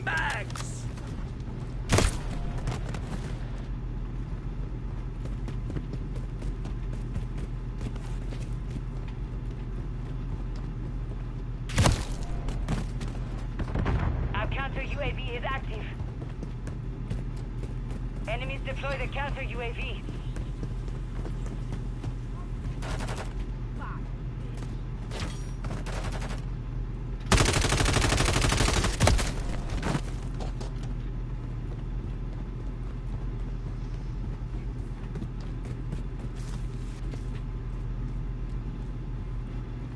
Switching mags! Our counter UAV is active. Enemies deploy the counter UAV.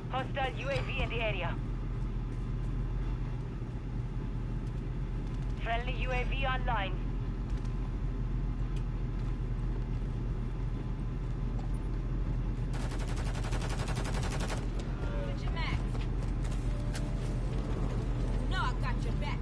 Hostile UAV in the area. Friendly UAV online. Put your max. No, I got your back.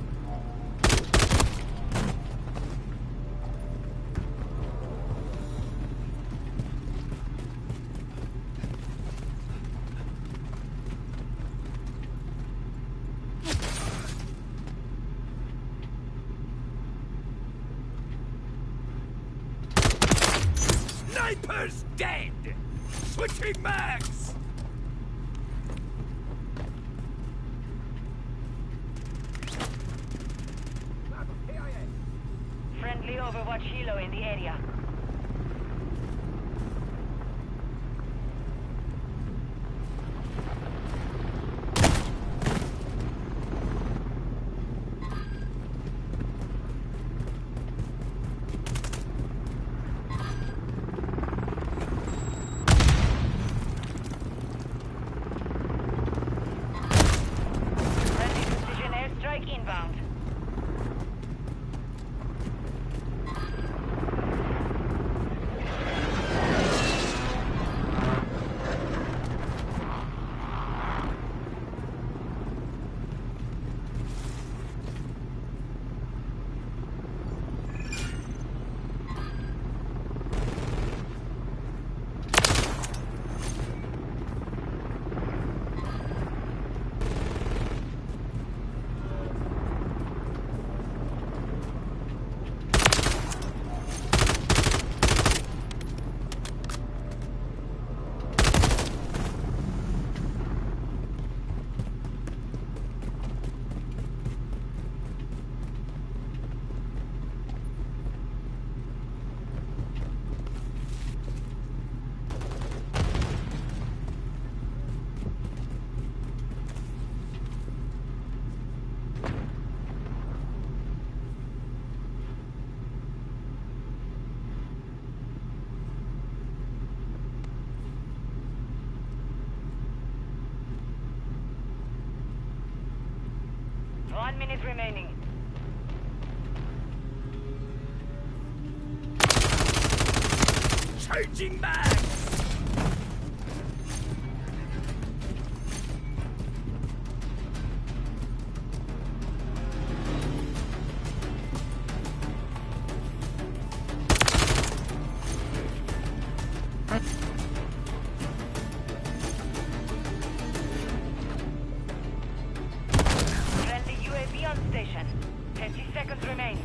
Sniper's dead! Switching mags! Friendly Overwatch Helo in the area. Friendly precision airstrike inbound. One minute remaining. Changing mags! Friendly UAV on station. 30 seconds remain.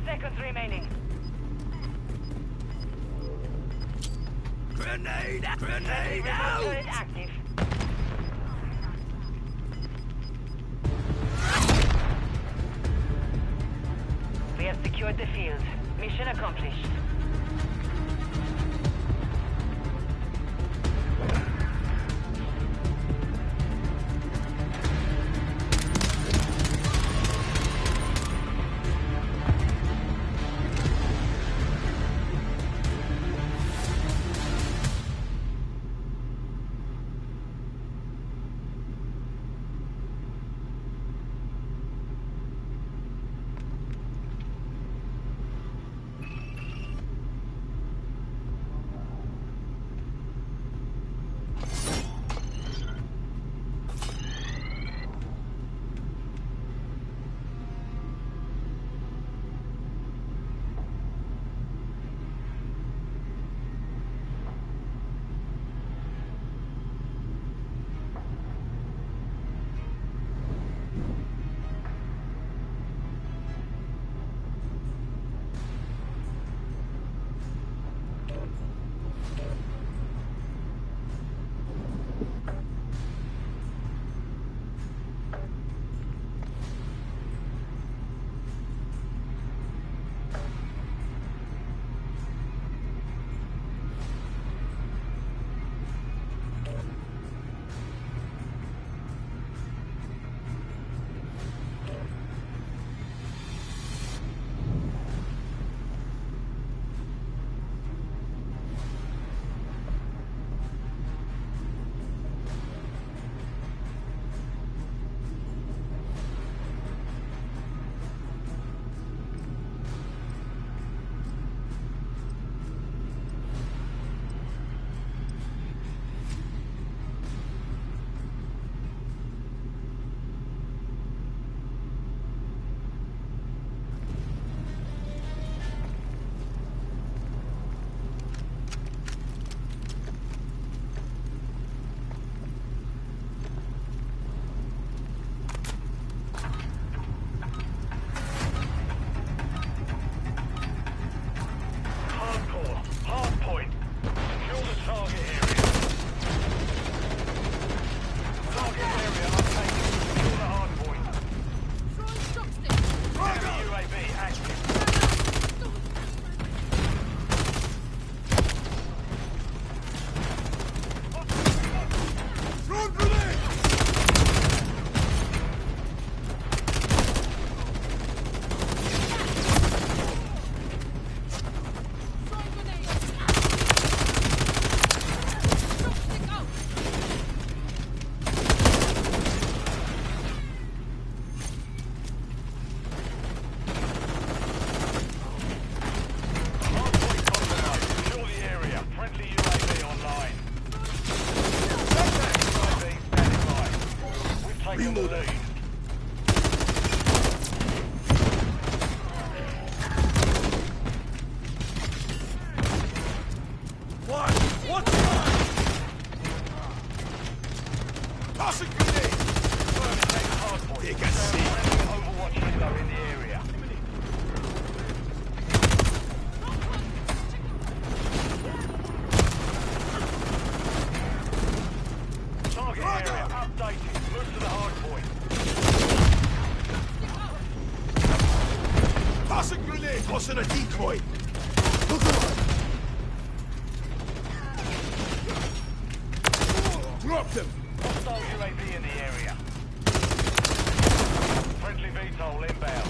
Seconds remaining. Grenade! Grenade Turret out! active. We have secured the field. Mission accomplished. decoy! Look alive! Dropped him! Hostile UAV in the area. Friendly VTOL inbound.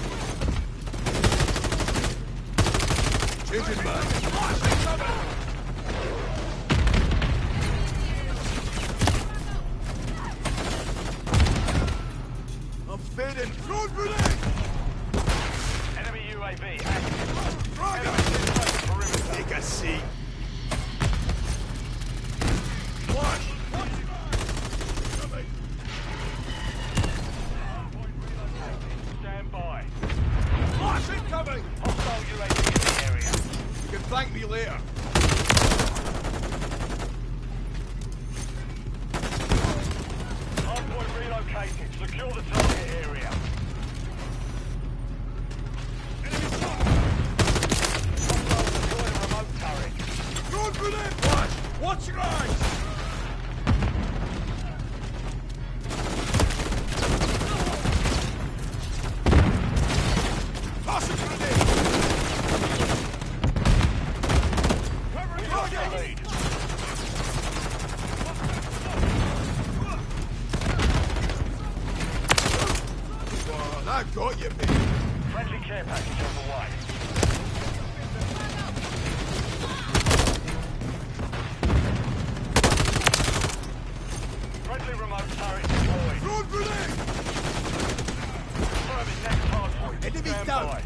Changing back. I'm fading. Road grenade! Enemy UAV active. Dragon! Enemy inside the perimeter. Take a seat. Flash! Coming. Stand by. Flash incoming! Hostile UAV in the area. You can thank me later. Hardpoint relocated. Secure the target area. Hostile deploying a remote turret. Road grenade! Flash! Watch your eyes! Toss a grenade! We lost the lead. Oh, that got you, mate. Friendly care package on the way. Friendly remote turret deployed. Road grenade! Confirming next hardpoint. Enemy Stand down. by.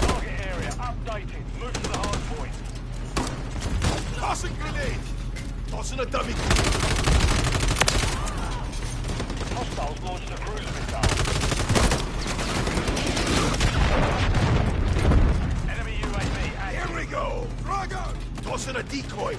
Target area updated. Move to the hardpoint. Tossing grenade! Tossing a dummy. Hostiles launched a cruise missile. Enemy UAV active. Here we go! Dragon! Tossing a decoy.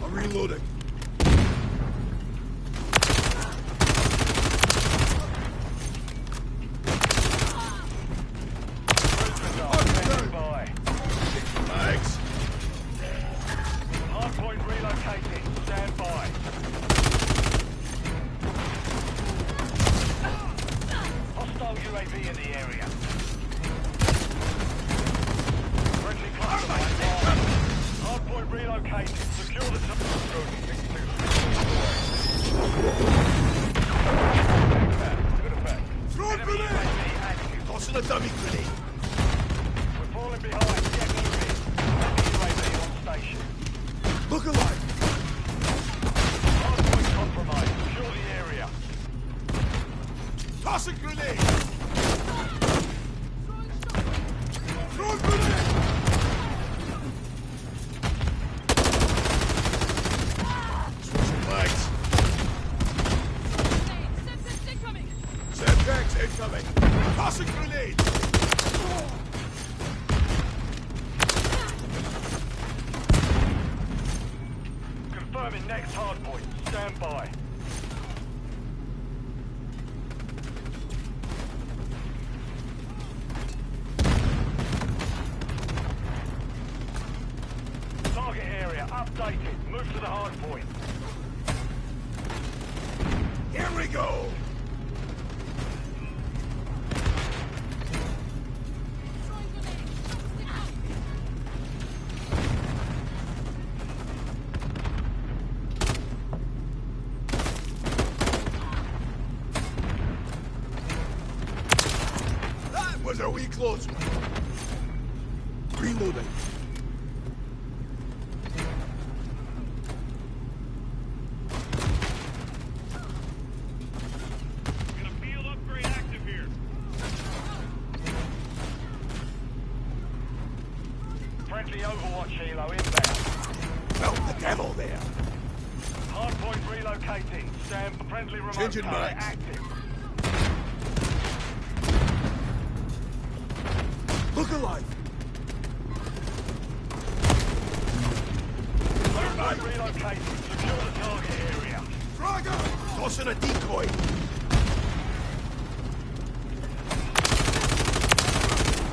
I'm reloading. Cruise missile standing by. Thanks. Hardpoint relocated. Stand by. Hostile UAV in the area. Friendly cluster mine. Hardpoint relocated. Secure the Good effect. Throw a Enemy grenade! UAV active. Tossing a dummy grenade. We're falling behind. Get moving. Enemy UAV on station. Look alive. Hardpoint compromised. Secure the area. Tossing grenade. Throw a grenade. Switching legs. Sensors incoming! Semtex incoming. Tossing grenade. Confirming next hardpoint. Stand by. Target area updated. Move to the hardpoint. Here we go. Throwing grenade! Out! That was a wee close one. Reloading. Got a field upgrade active here. Friendly Overwatch helo inbound. Felt the devil there. Hardpoint relocating. Stand for friendly remote Changing turret mags. active. Look alive. Hardpoint relocating. Secure the target area. Frogger! Tossing a decoy!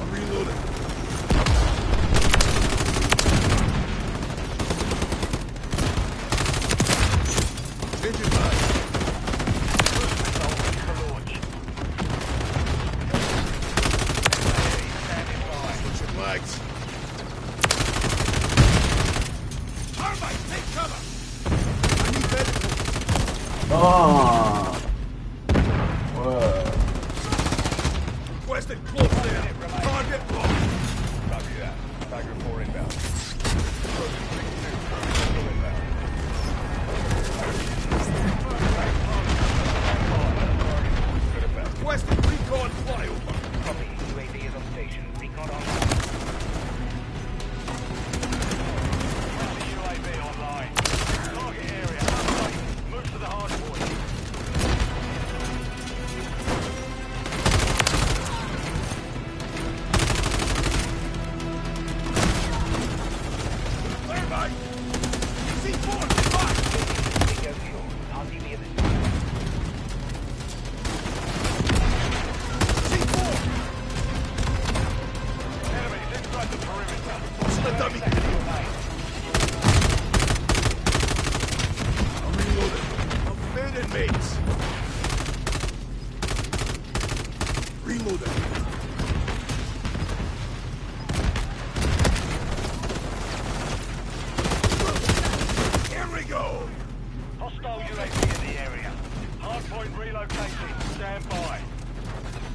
I'm reloading. Engine back. Switching legs. Termite, take cover! I need medical. 아. 와. Requested close there. Target blocked. Copy that. Tiger 4 inbound. Approaching 6-2. Still inbound. Good effect. Requested recon flyover. Copy. UAV is on station. Recon on. UAV online. Target area. Move to the hard point. Clear back. C4, back. Take out fuel. I'll see the other side. C4. Enemies inside the perimeter. Tossing a dummy. Remain. I'm reloading. I'm fading, mates. Reloading. Here we go. Hostile UAV in the area. Hardpoint relocating. Stand by.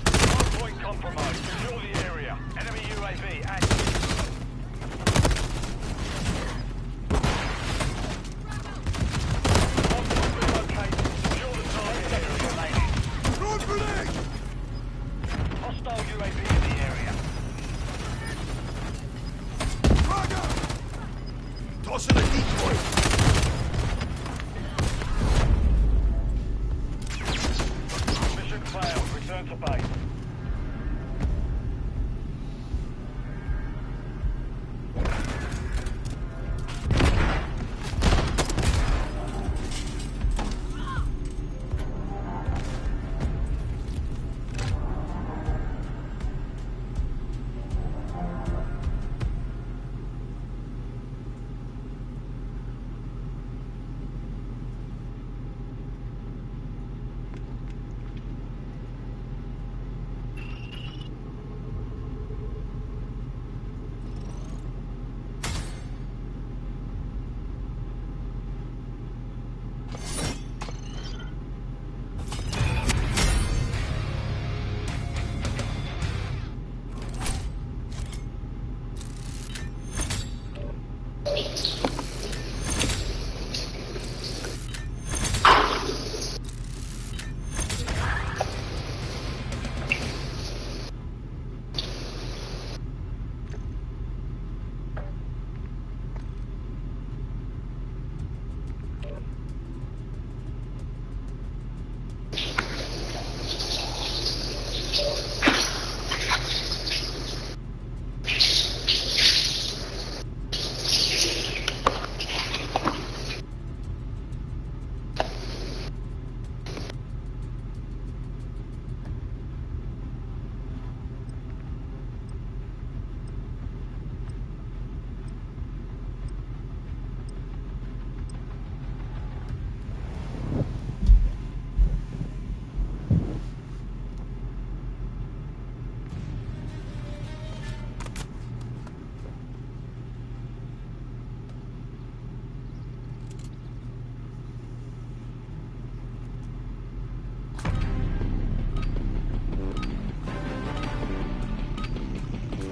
Hardpoint compromised. Secure the area. Enemy UAV active. Hardpoint relocated. Secure the target area remaining. Throw grenade. Hostile UAV in the area. Frogger. Tossing a decoy. Mission failed. Return to base.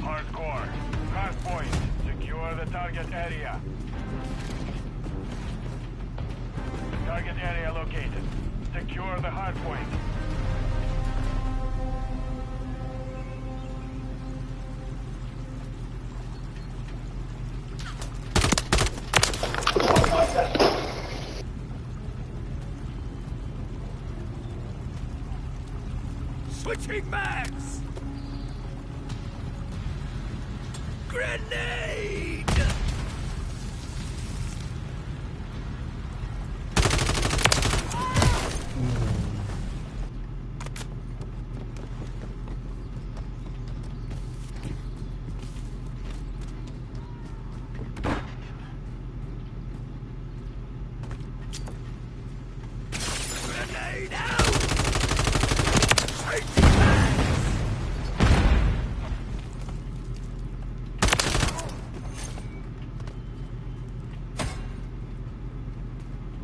Hardcore. Hardpoint. Secure the target area. Target area located. Secure the hardpoint. Switching mags! Grenade! Grenade out! Changing mags!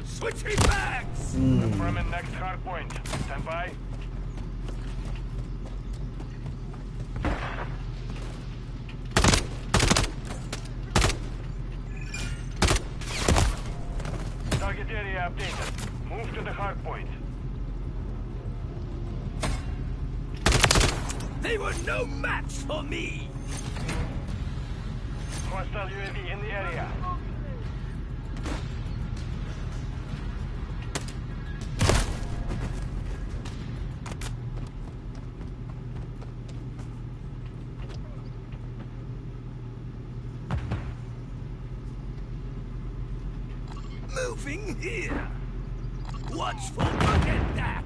Switching mags! Confirming next hard point. Stand by. Target area updated. Move to the hard point. They were no match for me! Hostile UAV in the area. Moving here! Watchful, look at that!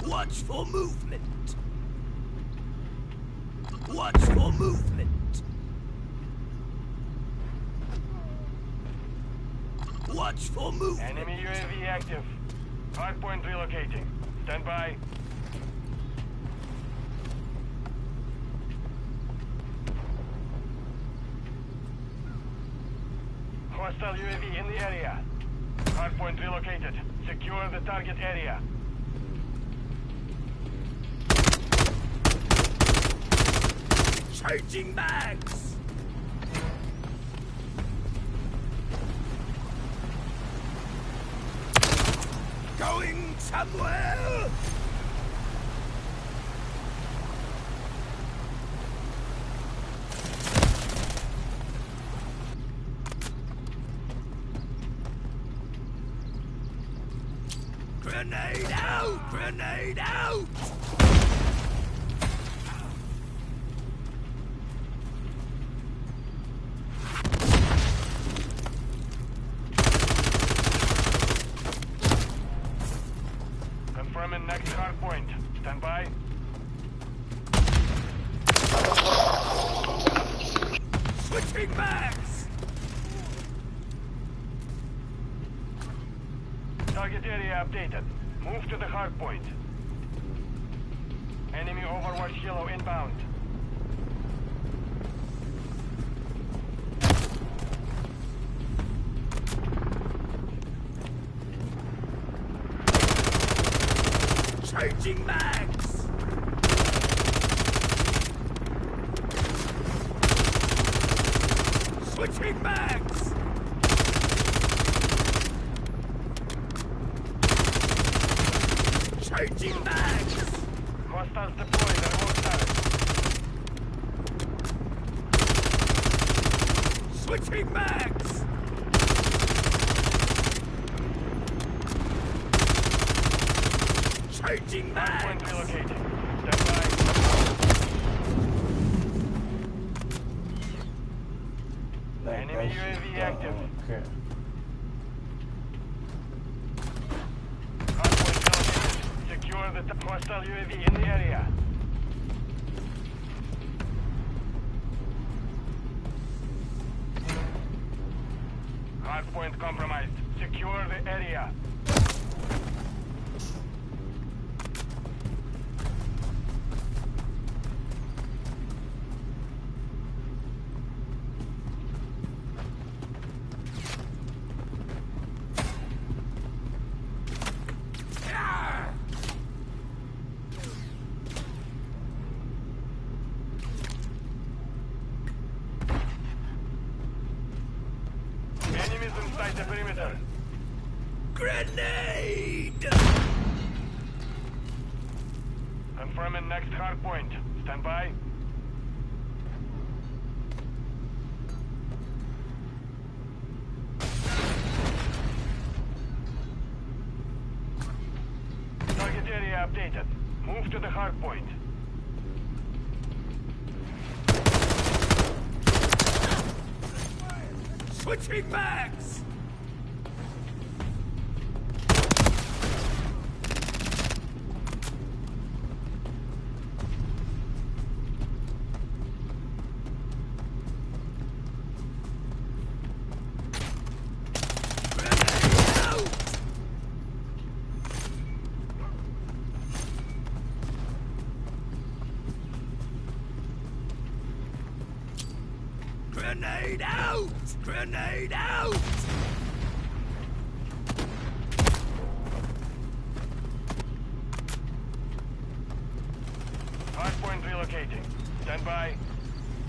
Watchful movement! Watchful movement! Watchful movement! Enemy UAV active. Hardpoint relocating. Stand by. Hostile UAV in the area. Hardpoint relocated. Secure the target area. Changing mags! Going somewhere! Grenade out! Grenade out! Confirming next hard point. Stand by. Switching mags! Target area updated. Move to the hard point. Enemy Overwatch Yellow inbound. Changing mags! Switching mags! Changing mags! Hostiles deployed at all sides. Switching mags! Changing Hardpoint mags! relocating. Stand by. Enemy UAV active. Okay. Hardpoint relocated. Secure the hostile UAV in the area. Hardpoint compromised. Secure the area. Enemies inside the perimeter. Grenade! Confirming next hard point. Stand by. Target area updated. Move to the hard point. Switching mags! Grenade out! Grenade out! Grenade out! Hardpoint relocating. Stand by.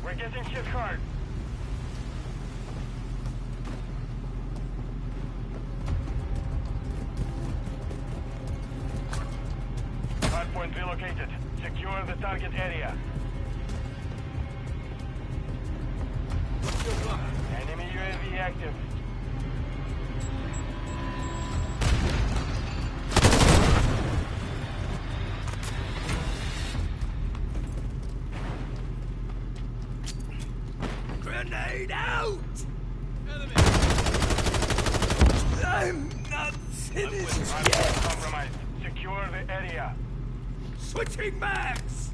We're getting hit hard. Hardpoint relocated. Secure the target area. Enemy UAV active. Grenade out! Enemy. I'm not finished Hardpoint yet! compromised. Secure the area. Switching mags!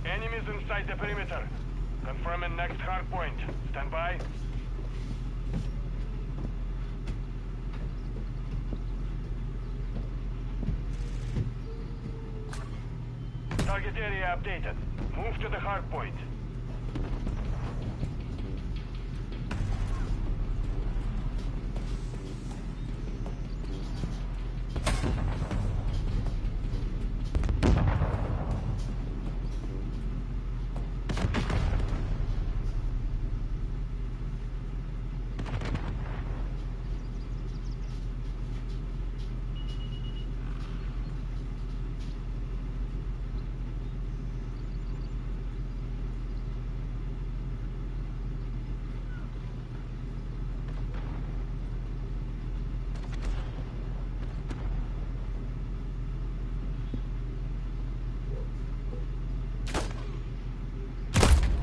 Enemies inside the perimeter. Confirming next hardpoint. Stand by. Target area updated. Move to the hardpoint.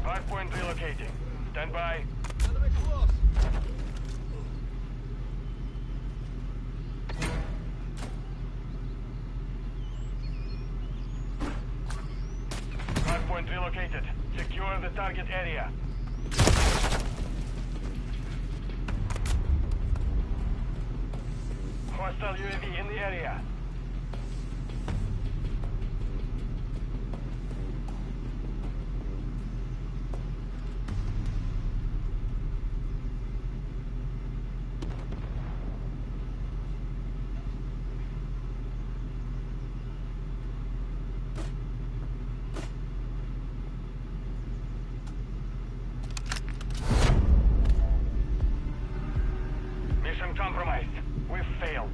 Hardpoint relocating. Stand by. Enemy close. Hardpoint relocated. Secure the target area. Hostile UAV in the area. Mission compromised. We've failed.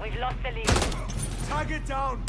We've lost the lead. Target down!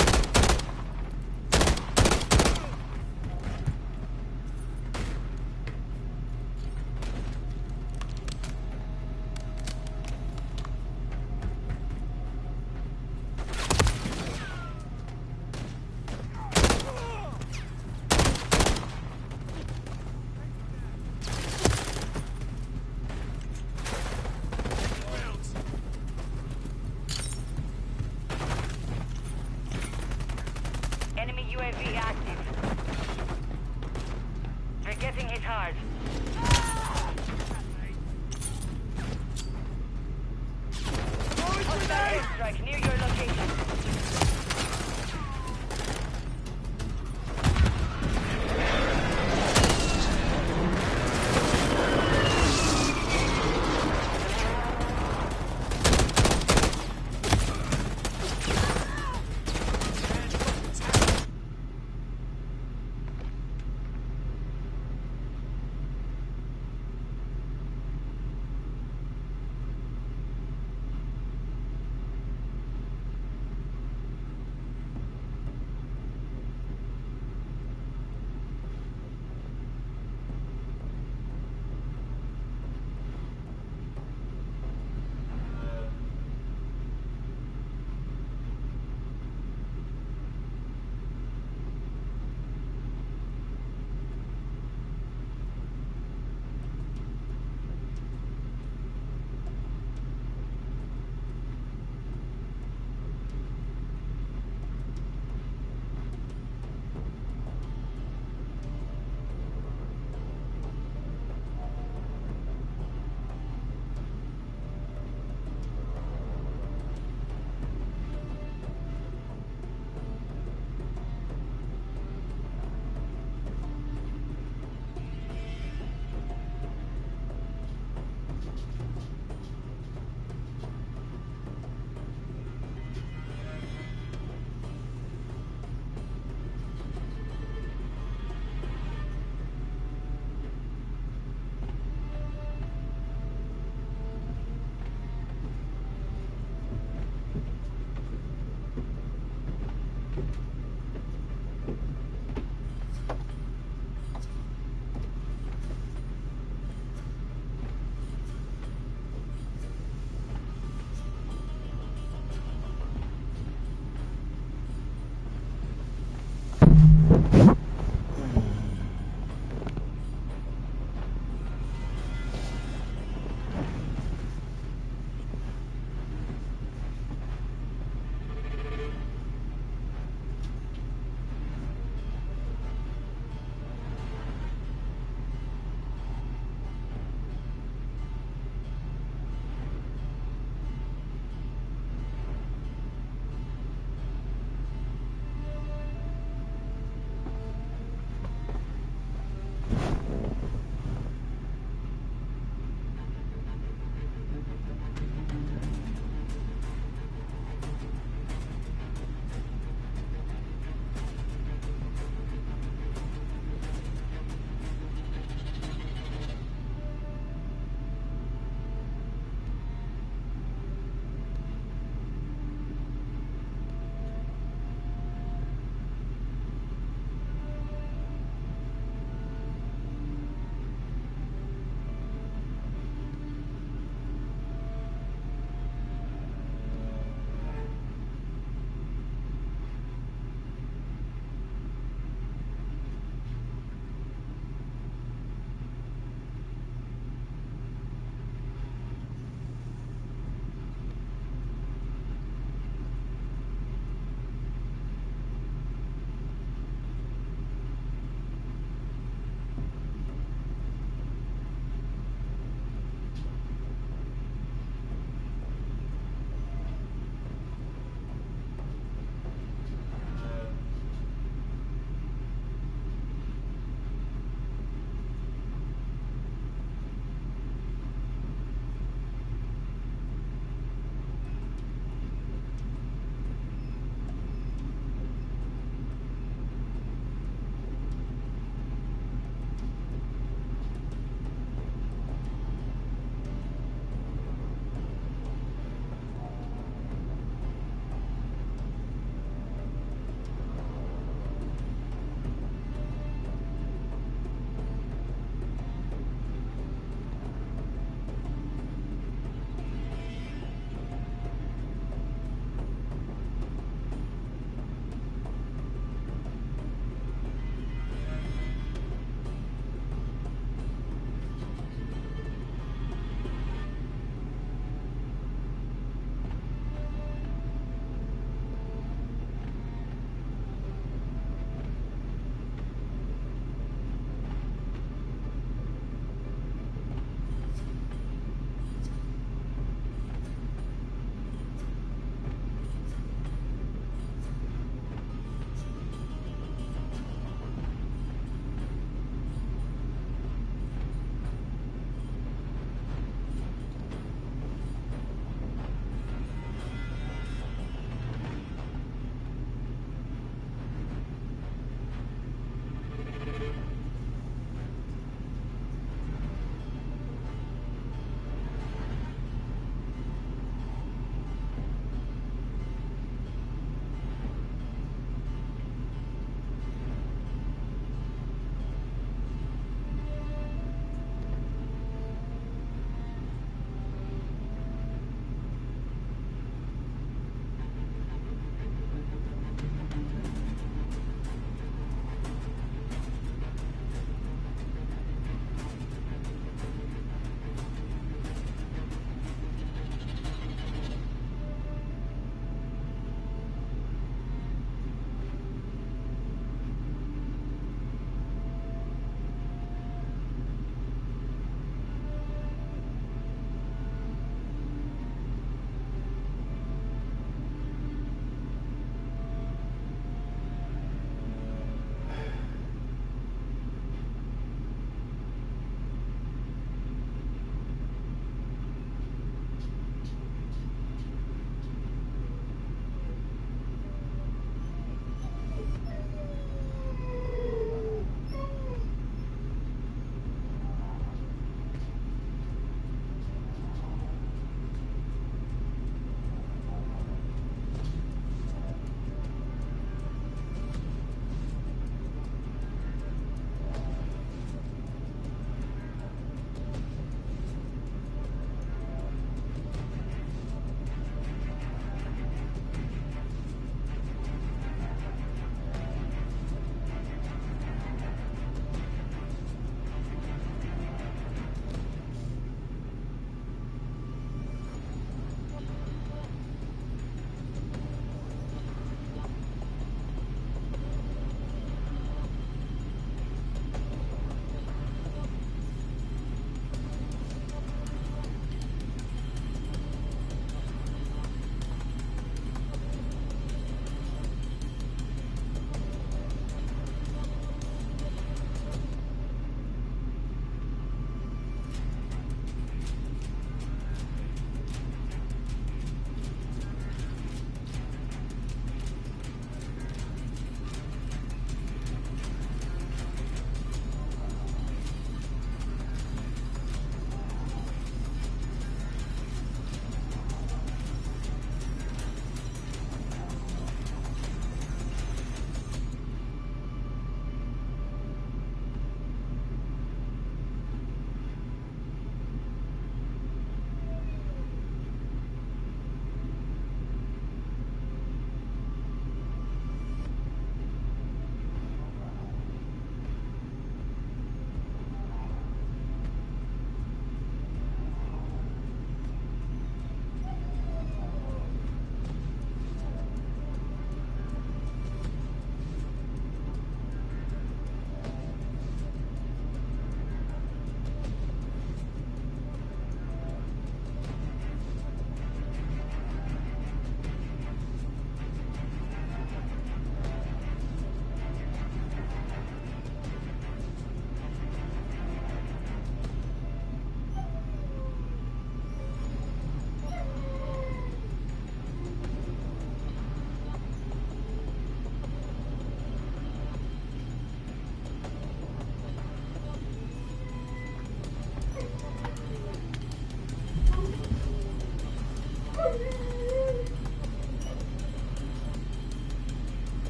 airstrike near your location.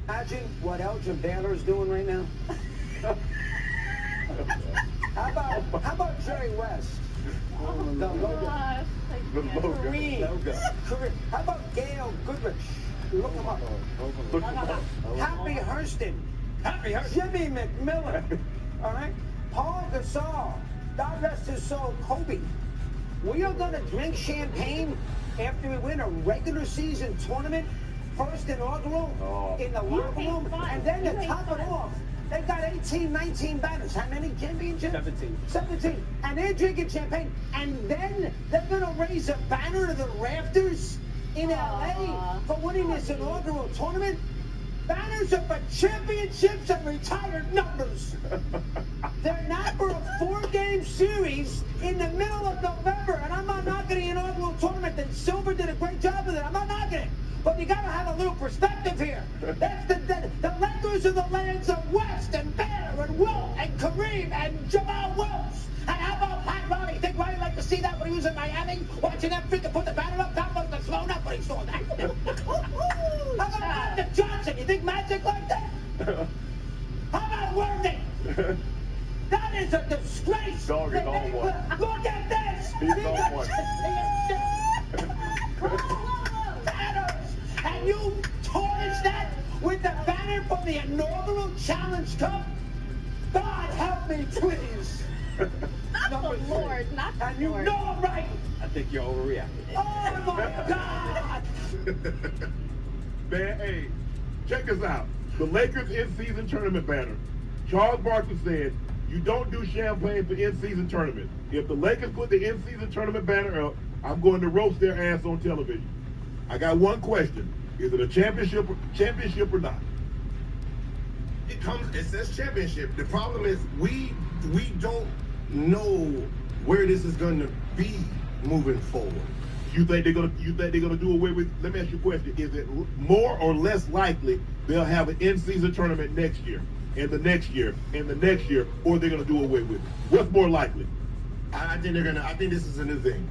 Imagine what Elgin Baylor's doing right now. How about Jerry West? The logo. Kareem. How about Gail Goodrich? Look him up. Happy Hurston. Jimmy McMillan. All right. Paul Gasol. God rest his soul. Kobe. We are going to drink champagne after we win a regular season tournament, first inaugural, in the locker room, and then to top it off, they got 18, 19 banners. How many championships? 17. And they're drinking champagne, and then they're going to raise a banner to the rafters in LA for winning this inaugural tournament. Banners are for championships and retired numbers. They're not for a 4-game series in the middle of November, and I'm not knocking the inaugural tournament. That Silver did a great job with it. I'm not knocking it. But you gotta have a little perspective here. That's the Lakers are the lands of West and Bear and Wilt and Kareem and Jamal Wills. And how about Pat Riley? Think Riley liked to see that when he was in Miami, watching them freaking put the banner up? That must have thrown up when he saw that. How about Magic Johnson? You think Magic like that? How about Worthy? That is a disgrace. Dog is on one. Look at this. He's on one. Banners. And you tarnish that with the banner from the inaugural Challenge Cup? God help me, please. Not the Lord, not the And you Lord. know I'm right. I think you're overreacting. Oh my God. Man, hey, check this out. The Lakers in-season tournament banner. Charles Barkley said, you don't do champagne for in-season tournament. If the Lakers put the in-season tournament banner up, I'm going to roast their ass on television. I got one question. Is it a championship or not? It says championship. The problem is we don't know where this is going to be moving forward. You think they're gonna do away with? Let me ask you a question: is it more or less likely they'll have an in-season tournament next year, and the next year, and the next year, or they're gonna do away with it? What's more likely? I think they're gonna. I think this is a new thing.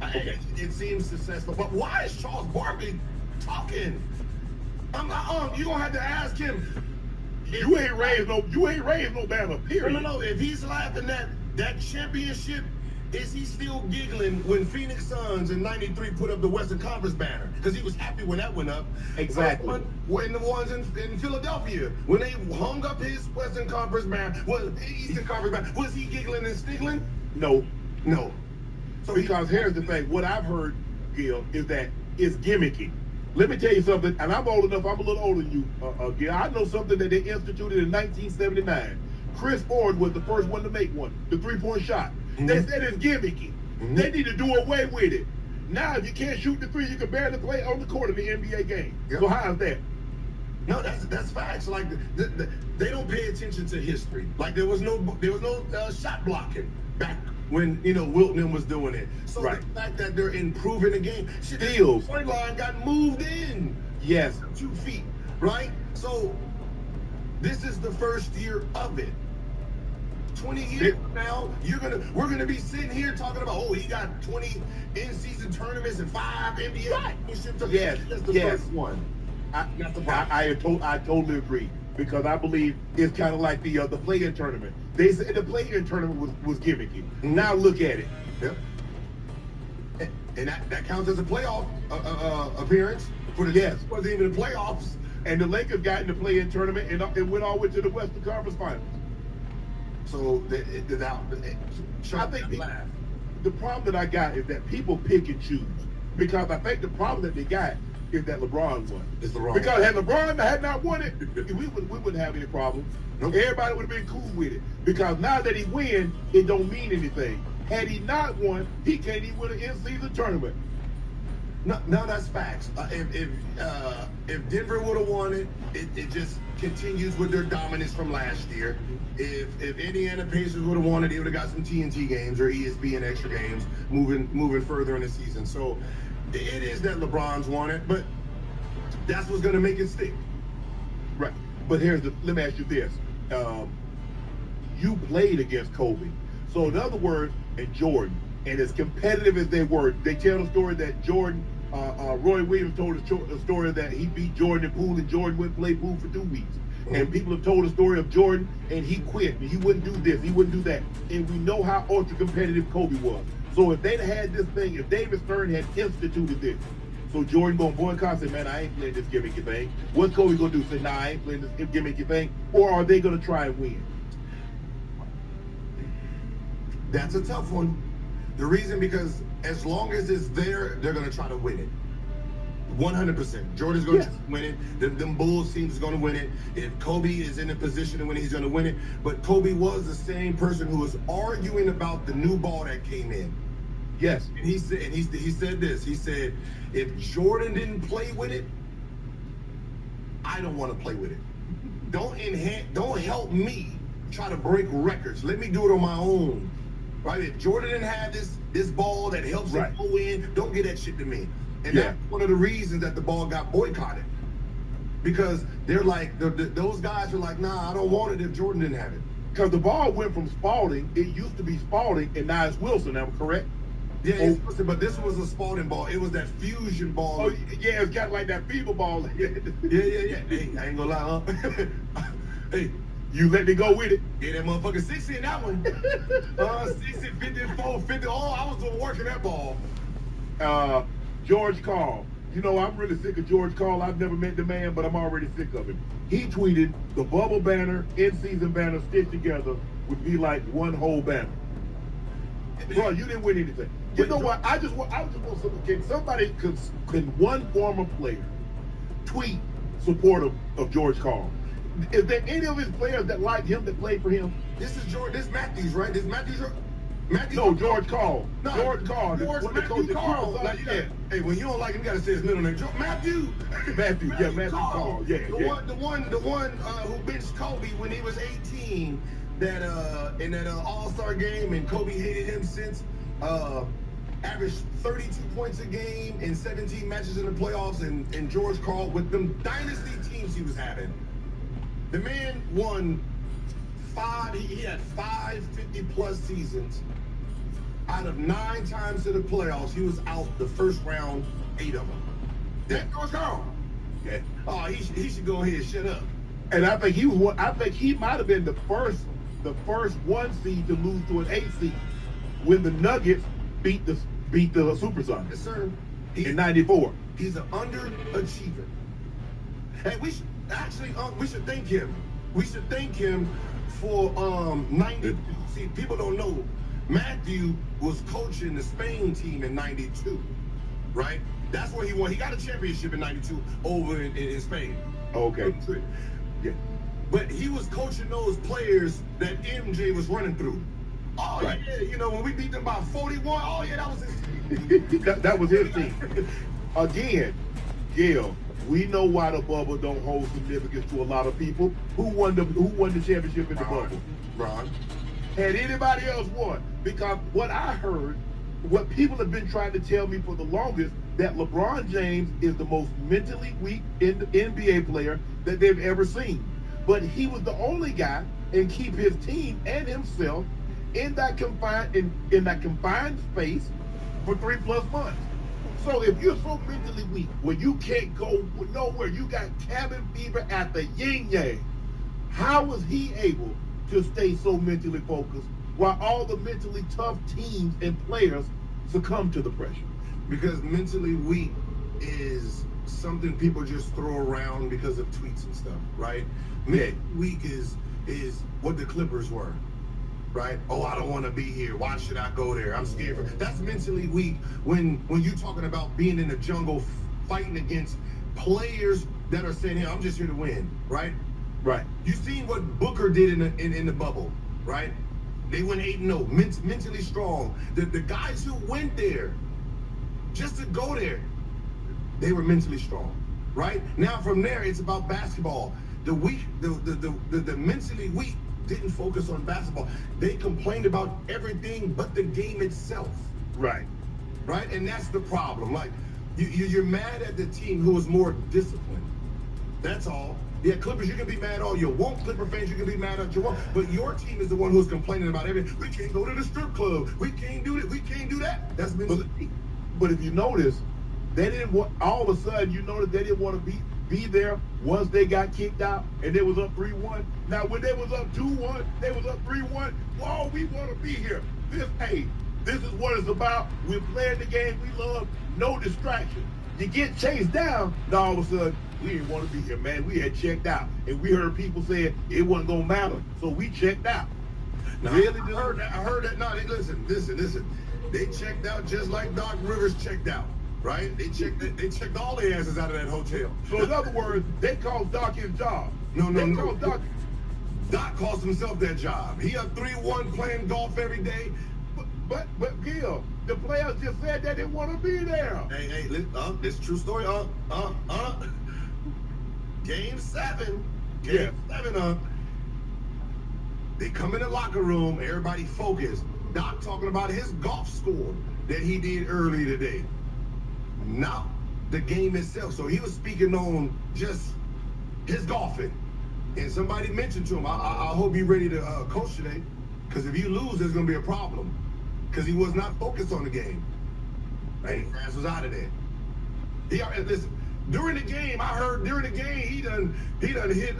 Okay. It seems successful, but why is Charles Barkley talking? You're gonna have to ask him. You ain't raised no banner. Period. No. If he's laughing at that championship, is he still giggling when Phoenix Suns in '93 put up the Western Conference banner? Because he was happy when that went up. Exactly. When the ones in Philadelphia, when they hung up his Western Conference banner, Eastern Conference banner, was he giggling and sniggling? No. So Because here's the thing: what I've heard, Gil, is that it's gimmicky. Let me tell you something, and I'm old enough. I'm a little older than you, Gil. I know something that they instituted in 1979. Chris Ford was the first one to make one, the three-point shot. Mm-hmm. They said it's gimmicky. Mm-hmm. They need to do away with it. Now, if you can't shoot the three, you can barely play on the court in the NBA game. Yep. So how's that? No, that's facts. Like they don't pay attention to history. Like there was no shot blocking back when Wilton was doing it. So right. The fact that they're improving the game, Steals. the point line got moved in. Yes. 2 feet, right? So this is the first year of it. 20 years from now, we're gonna be sitting here talking about, he got 20 in-season tournaments and 5 NBA championships. Yes. That's the first one. I totally agree, because I believe it's kind of like the play-in tournament. They said the play-in tournament was gimmicky. Mm-hmm. Now look at it. Yep. And that counts as a playoff appearance for the Yes. Wasn't even the playoffs. And the Lakers got in the play-in tournament and it went all the way to the Western Conference Finals. So I think the problem that I got is that people pick and choose, because I think the problem that they got is that LeBron won. It's the wrong Because one. had LeBron had not won it, we wouldn't have any problems. Nope. Everybody would have been cool with it. Because now that he win, it don't mean anything. Had he not won, he can't even win an in-season tournament. No, that's facts. If Denver would have won it, it just continues with their dominance from last year. If Indiana Pacers would have won it, they would have got some TNT games or ESPN extra games moving further in the season. So it is that LeBron's won it, but that's what's going to make it stick. Right. But let me ask you this. You played against Kobe. So in other words, and Jordan, and as competitive as they were, they tell the story that Jordan Roy Williams told a story that he beat Jordan in pool, and Jordan wouldn't play pool for 2 weeks. And people have told the story of Jordan, and he quit, and he wouldn't do this, he wouldn't do that. And we know how ultra competitive Kobe was. So if they'd had this thing, if David Stern had instituted this, so Jordan gonna boycott, say, man, I ain't playing this gimmicky thing. What's Kobe gonna do? Say, nah, I ain't playing this gimmicky thing. Or are they gonna try and win? That's a tough one. The reason, because as long as it's there, they're going to try to win it. 100%. Jordan's going to win it. Them Bulls teams is going to win it. If Kobe is in a position to win it, he's going to win it. But Kobe was the same person who was arguing about the new ball that came in. Yes. And he said this. He said, if Jordan didn't play with it, I don't want to play with it. Don't help me try to break records. Let me do it on my own. Right? If Jordan didn't have this ball that helps him go in, don't get that shit to me. And that's one of the reasons that the ball got boycotted. Because they're like, those guys are like, nah, I don't want it if Jordan didn't have it. Because the ball went from Spalding, it used to be Spalding, and now it's Wilson, am I correct? Yeah, it's Wilson, but this was a Spalding ball. It was that fusion ball. Oh, yeah, it's got like that fever ball. yeah. Hey, I ain't gonna lie, huh? Hey. You let me go with it. Yeah, that motherfucker 60 in that one. 60, 54, 50. Oh, I was doing work in that ball. George Karl. You know, I'm really sick of George Karl. I've never met the man, but I'm already sick of him. He tweeted, the bubble banner, in-season banner stitched together would be like one whole banner. Bro, you didn't win anything. You know what? I just want can somebody, can one former player tweet support of George Karl? Is there any of his players that like him that played for him? This is George. This Matthews, right? This Matthews. No, George Karl. No, George Karl. Matthew Karl. Like, hey, when you don't like him, you gotta say his middle name. Matthew. Matthew Karl. Yeah, the one who benched Kobe when he was 18. That in that All-Star game, and Kobe hated him since. Averaged 32 points a game in 17 matches in the playoffs, and George Karl with them dynasty teams he was having. The man won he had 5 50-plus seasons. Out of 9 times to the playoffs, he was out the first round, 8 of them. That's George Karl. Yeah. Oh, he should go ahead and shut up. And I think he might have been the first 1 seed to lose to an 8 seed when the Nuggets beat the Supersonics. Yes, sir. In '94. He's an underachiever. Hey, we should thank him. We should thank him for 92. See, people don't know. Matthew was coaching the Spain team in '92, right? That's where he won. He got a championship in '92 over in Spain. Okay. Yeah. But he was coaching those players that MJ was running through. Oh, right. Yeah, you know, when we beat them by 41, oh, yeah, that was his team. that was his team. Again, Gail, we know why the bubble don't hold significance to a lot of people. Who won the championship in the bubble? Ron. Had anybody else won? Because what I heard, what people have been trying to tell me for the longest, that LeBron James is the most mentally weak NBA player that they've ever seen. But he was the only guy and keep his team and himself in that confined space for 3+ months. So if you're so mentally weak, where you can't go nowhere, you got cabin fever at the yin yang, how was he able to stay so mentally focused while all the mentally tough teams and players succumb to the pressure? Because mentally weak is something people just throw around because of tweets and stuff, right? Mentally weak is what the Clippers were. Right? Oh, I don't want to be here. Why should I go there? I'm scared. That's mentally weak when you're talking about being in the jungle fighting against players that are saying, hey, I'm just here to win, right? Right. You seen what Booker did in the bubble, right? They went 8-0, mentally strong. The guys who went there, just to go there, they were mentally strong, right? Now from there, it's about basketball. The mentally weak didn't focus on basketball. They complained about everything but the game itself. Right. Right? And that's the problem. Like, you're mad at the team who is more disciplined. That's all. Yeah, Clippers, you can be mad all you want. Clipper fans, you can be mad at you want. But your team is the one who's complaining about everything. We can't go to the strip club. We can't do it. We can't do that. That's mentally weak. But if you notice, they didn't want, all of a sudden, you notice they didn't want to be there once they got kicked out and they was up 3-1. Now, when they was up 2-1, they was up 3-1. Whoa, we want to be here. This is what it's about. We're playing the game we love, no distraction. You get chased down, now all of a sudden, we didn't want to be here, man. We had checked out. And we heard people saying it wasn't going to matter. So we checked out. Now, Really? I heard that. No, listen. They checked out just like Doc Rivers checked out, right? They checked all the asses out of that hotel. So in other words, they cost Doc his job. No. Doc cost himself that job. He up 3-1 playing golf every day. But Gil, the players just said they didn't want to be there. Hey, this is a true story. Game 7. Game 7, they come in the locker room, everybody focused. Doc talking about his golf score that he did early today. Not the game itself. So he was speaking on just his golfing. And somebody mentioned to him, I hope you're ready to coach today, because if you lose, there's going to be a problem. Because he was not focused on the game. Right? His ass was out of there. Listen, during the game, I heard he done hit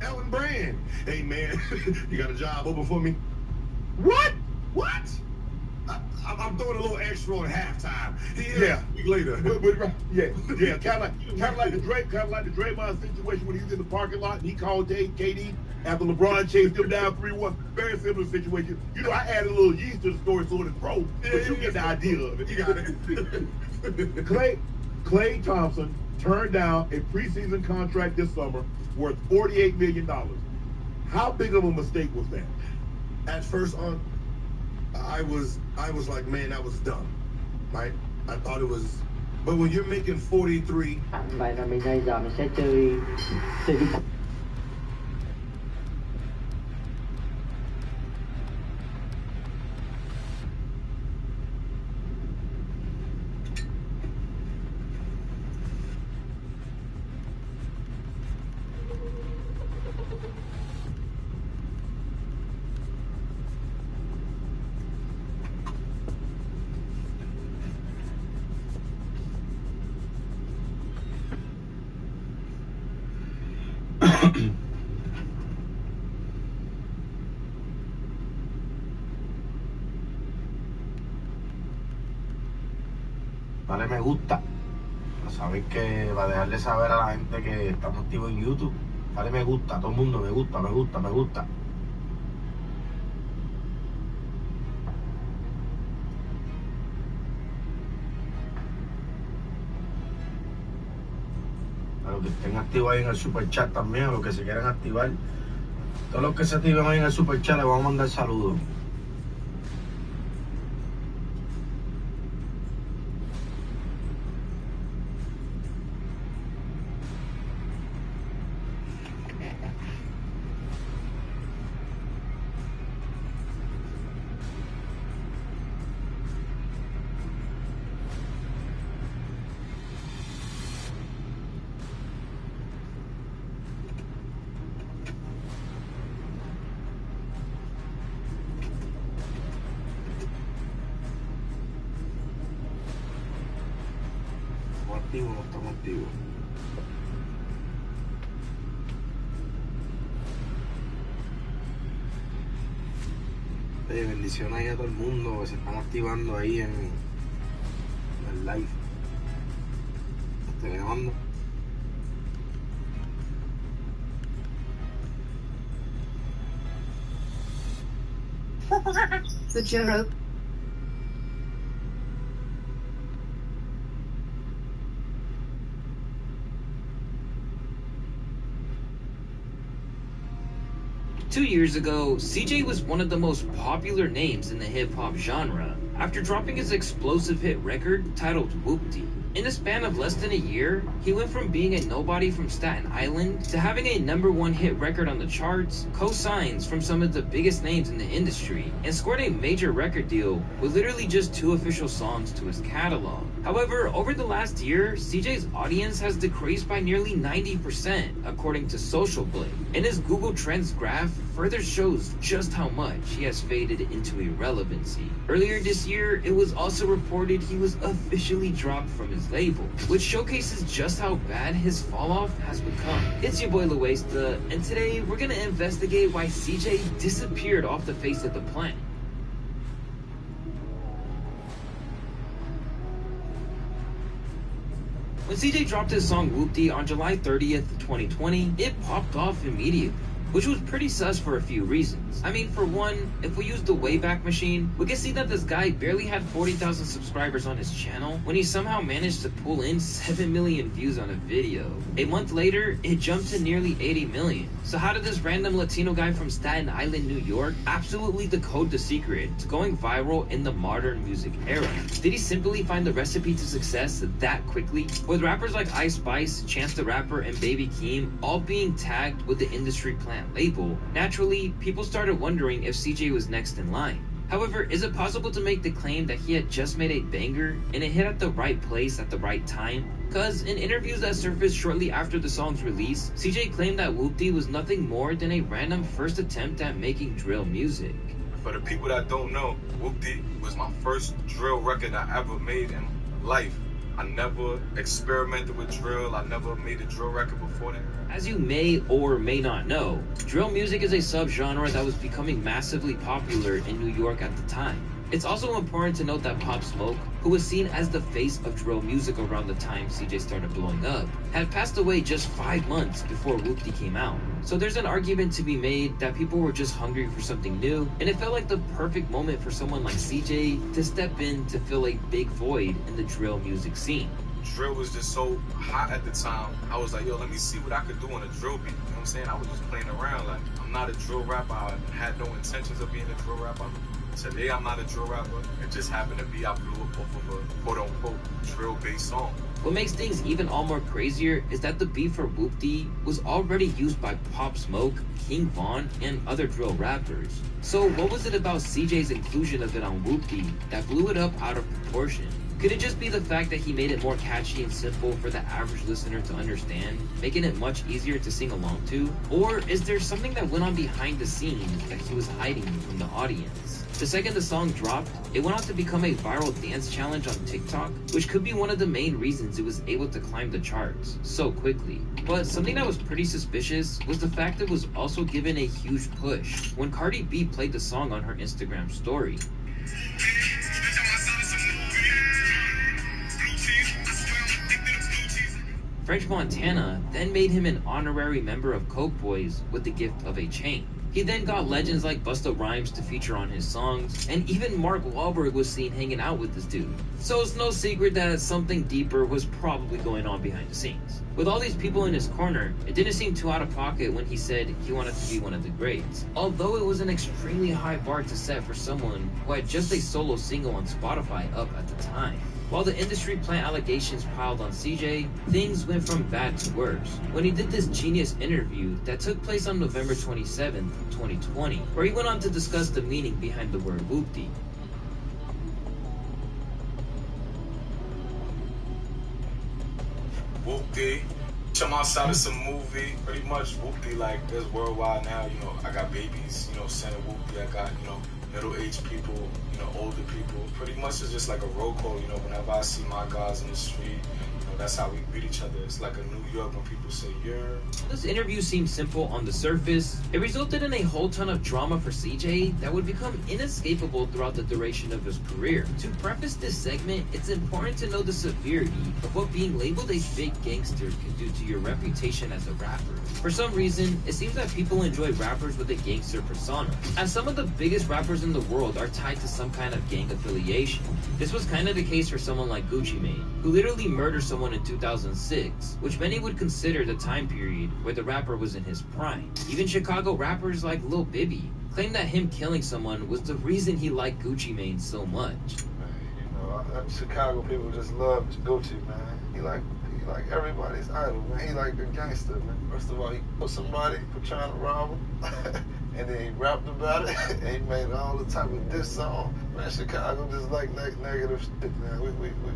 Elton Brand. Hey man, you got a job open for me? What? I'm throwing a little extra on halftime. A week later. Kind of like the Draymond situation when he was in the parking lot and he called KD after LeBron chased him down 3-1. Very similar situation. You know, I added a little yeast to the story so it's pro, but you get the idea of it. You got it. Klay Thompson turned down a preseason contract this summer worth $48 million. How big of a mistake was that? At first, I was like, man, that was dumb, right? I thought it was, but when you're making 43. Vậy là bây giờ mình sẽ chơi Dale me gusta. Sabéis que para dejarle saber a la gente que estamos activos en YouTube. Dale me gusta, todo el mundo me gusta. A los que estén activos ahí en el super chat también, a los que se quieran activar. Todos los que se activen ahí en el super chat les vamos a mandar saludos. Estamos activos. Oye, bendiciones ahí a todo el mundo que se están activando ahí en el live. Estoy grabando. The Joe. Two years ago, CJ was one of the most popular names in the hip-hop genre after dropping his explosive hit record titled Whoop-Dee. In the span of less than a year, he went from being a nobody from Staten Island to having a #1 hit record on the charts, co-signs from some of the biggest names in the industry, and scored a major record deal with literally just 2 official songs to his catalog. However, over the last year, CJ's audience has decreased by nearly 90%, according to Social Blade, and his Google Trends graph further shows just how much he has faded into irrelevancy. Earlier this year, it was also reported he was officially dropped from his label, which showcases just how bad his falloff has become. It's your boy Luesta, and today we're gonna investigate why CJ disappeared off the face of the planet. When CJ dropped his song Whoopty on July 30th, 2020, it popped off immediately, which was pretty sus for a few reasons. I mean, for one, if we use the Wayback Machine, we can see that this guy barely had 40,000 subscribers on his channel when he somehow managed to pull in 7 million views on a video. A month later, it jumped to nearly 80 million. So how did this random Latino guy from Staten Island, New York, absolutely decode the secret to going viral in the modern music era? Did he simply find the recipe to success that quickly? With rappers like Ice Spice, Chance the Rapper, and Baby Keem all being tagged with the industry plant label, naturally, people started wondering if CJ was next in line. However, is it possible to make the claim that he had just made a banger and it hit at the right place at the right time? Cause in interviews that surfaced shortly after the song's release, CJ claimed that Whoopty was nothing more than a random first attempt at making drill music. For the people that don't know, Whoopty was my first drill record I ever made in life. I never experimented with drill. I never made a drill record before that. As you may or may not know, drill music is a subgenre that was becoming massively popular in New York at the time. It's also important to note that Pop Smoke, who was seen as the face of drill music around the time CJ started blowing up, had passed away just 5 months before Whoopty came out. So there's an argument to be made that people were just hungry for something new, and it felt like the perfect moment for someone like CJ to step in to fill a big void in the drill music scene. Drill was just so hot at the time. I was like, yo, let me see what I could do on a drill beat. You know what I'm saying? I was just playing around. Like, I'm not a drill rapper. I had no intentions of being a drill rapper. Today, I'm not a drill rapper. It just happened to be I blew up off of a quote-unquote drill-based song. What makes things even all more crazier is that the beat for Whoopty was already used by Pop Smoke, King Von, and other drill rappers. So what was it about CJ's inclusion of it on Whoopty that blew it up out of proportion? Could it just be the fact that he made it more catchy and simple for the average listener to understand, making it much easier to sing along to? Or is there something that went on behind the scenes that he was hiding from the audience? The second the song dropped, it went on to become a viral dance challenge on TikTok, which could be one of the main reasons it was able to climb the charts so quickly. But something that was pretty suspicious was the fact it was also given a huge push when Cardi B played the song on her Instagram story. French Montana then made him an honorary member of Coke Boys with the gift of a chain. He then got legends like Busta Rhymes to feature on his songs, and even Mark Wahlberg was seen hanging out with this dude. So it's no secret that something deeper was probably going on behind the scenes. With all these people in his corner, it didn't seem too out of pocket when he said he wanted to be one of the greats. Although it was an extremely high bar to set for someone who had just a solo single on Spotify up at the time. While the industry plant allegations piled on CJ, things went from bad to worse when he did this genius interview that took place on November 27th, 2020, where he went on to discuss the meaning behind the word Whoopty. Whoopty. Come outside of some movie. Pretty much Whoopty, like, it's worldwide now. You know, I got babies, you know, saying Whoopty. I got, you know, middle-aged people, you know, older people. Pretty much it's just like a roll call, you know, whenever I see my guys in the street, you know, that's how we greet each other. It's like a New York when people say, yeah. This interview seemed simple on the surface. It resulted in a whole ton of drama for CJ that would become inescapable throughout the duration of his career. To preface this segment, it's important to know the severity of what being labeled a fake gangster can do to your reputation as a rapper. For some reason, it seems that people enjoy rappers with a gangster persona, as some of the biggest rappers in the world are tied to some kind of gang affiliation. This was kind of the case for someone like Gucci Mane, who literally murdered someone in 2006, which many would consider the time period where the rapper was in his prime. Even Chicago rappers like Lil Bibby claim that him killing someone was the reason he liked Gucci Mane so much. You know, Chicago people just love Gucci, man. He like everybody's idol, man. He like a gangster, man. First of all, he put somebody for trying to rob him, and then he rapped about it, and he made all the type of diss song. Man, Chicago just like negative shit, man.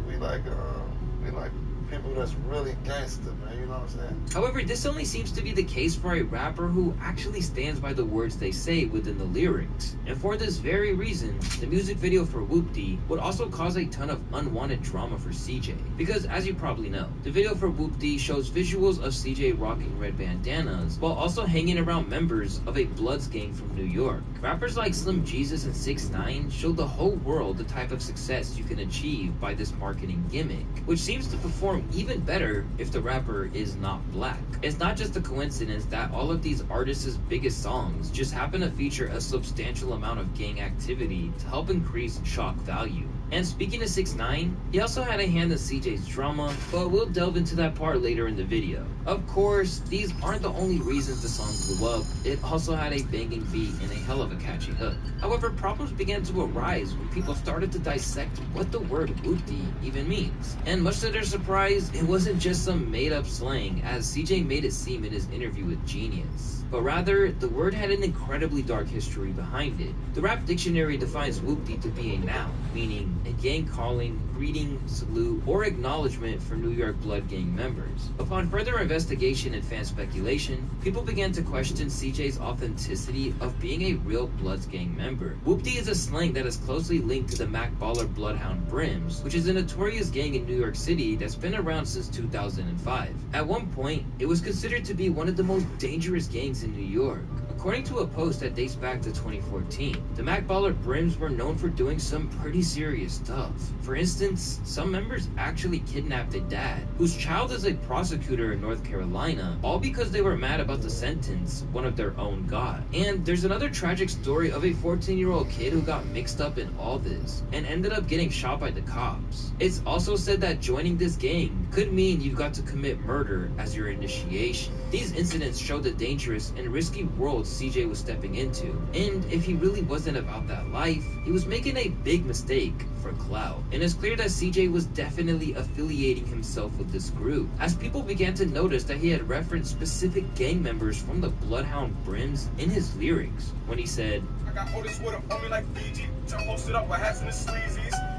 We like people that's really gangster, man. You know what I'm saying? However, this only seems to be the case for a rapper who actually stands by the words they say within the lyrics. And for this very reason, the music video for Whoopty would also cause a ton of unwanted drama for CJ. Because as you probably know, the video for Whoopty shows visuals of CJ rocking red bandanas while also hanging around members of a Bloods gang from New York. Rappers like Slim Jesus and 6ix9ine showed the whole world the type of success you can achieve by this marketing gimmick, which seems to perform even better if the rapper is not black. It's not just a coincidence that all of these artists' biggest songs just happen to feature a substantial amount of gang activity to help increase shock value. And speaking of 6ix9ine, he also had a hand in CJ's drama, but we'll delve into that part later in the video. Of course, these aren't the only reasons the song blew up. It also had a banging beat and a hell of a catchy hook. However, problems began to arise when people started to dissect what the word Whoopty even means. And much to their surprise, it wasn't just some made-up slang, as CJ made it seem in his interview with Genius. But rather, the word had an incredibly dark history behind it. The Rap Dictionary defines Whoopty to be a noun, meaning a gang calling, greeting, salute, or acknowledgement for New York Blood gang members. Upon further investigation and fan speculation, people began to question CJ's authenticity of being a real Bloods gang member. Whoopty is a slang that is closely linked to the Mac Baller Bloodhound Brims, which is a notorious gang in New York City that's been around since 2005. At one point, it was considered to be one of the most dangerous gangs in New York. According to a post that dates back to 2014, the Mac Baller Brims were known for doing some pretty serious stuff. For instance, some members actually kidnapped a dad, whose child is a prosecutor in North Carolina, all because they were mad about the sentence one of their own got. And there's another tragic story of a 14-year-old kid who got mixed up in all this, and ended up getting shot by the cops. It's also said that joining this gang could mean you've got to commit murder as your initiation. These incidents show the dangerous and risky world CJ was stepping into, and if he really wasn't about that life, he was making a big mistake for clout. And it's clear that CJ was definitely affiliating himself with this group, as people began to notice that he had referenced specific gang members from the Bloodhound Brims in his lyrics, when he said, I got all this water on me like Fiji, to post it up with hats and the sleazies.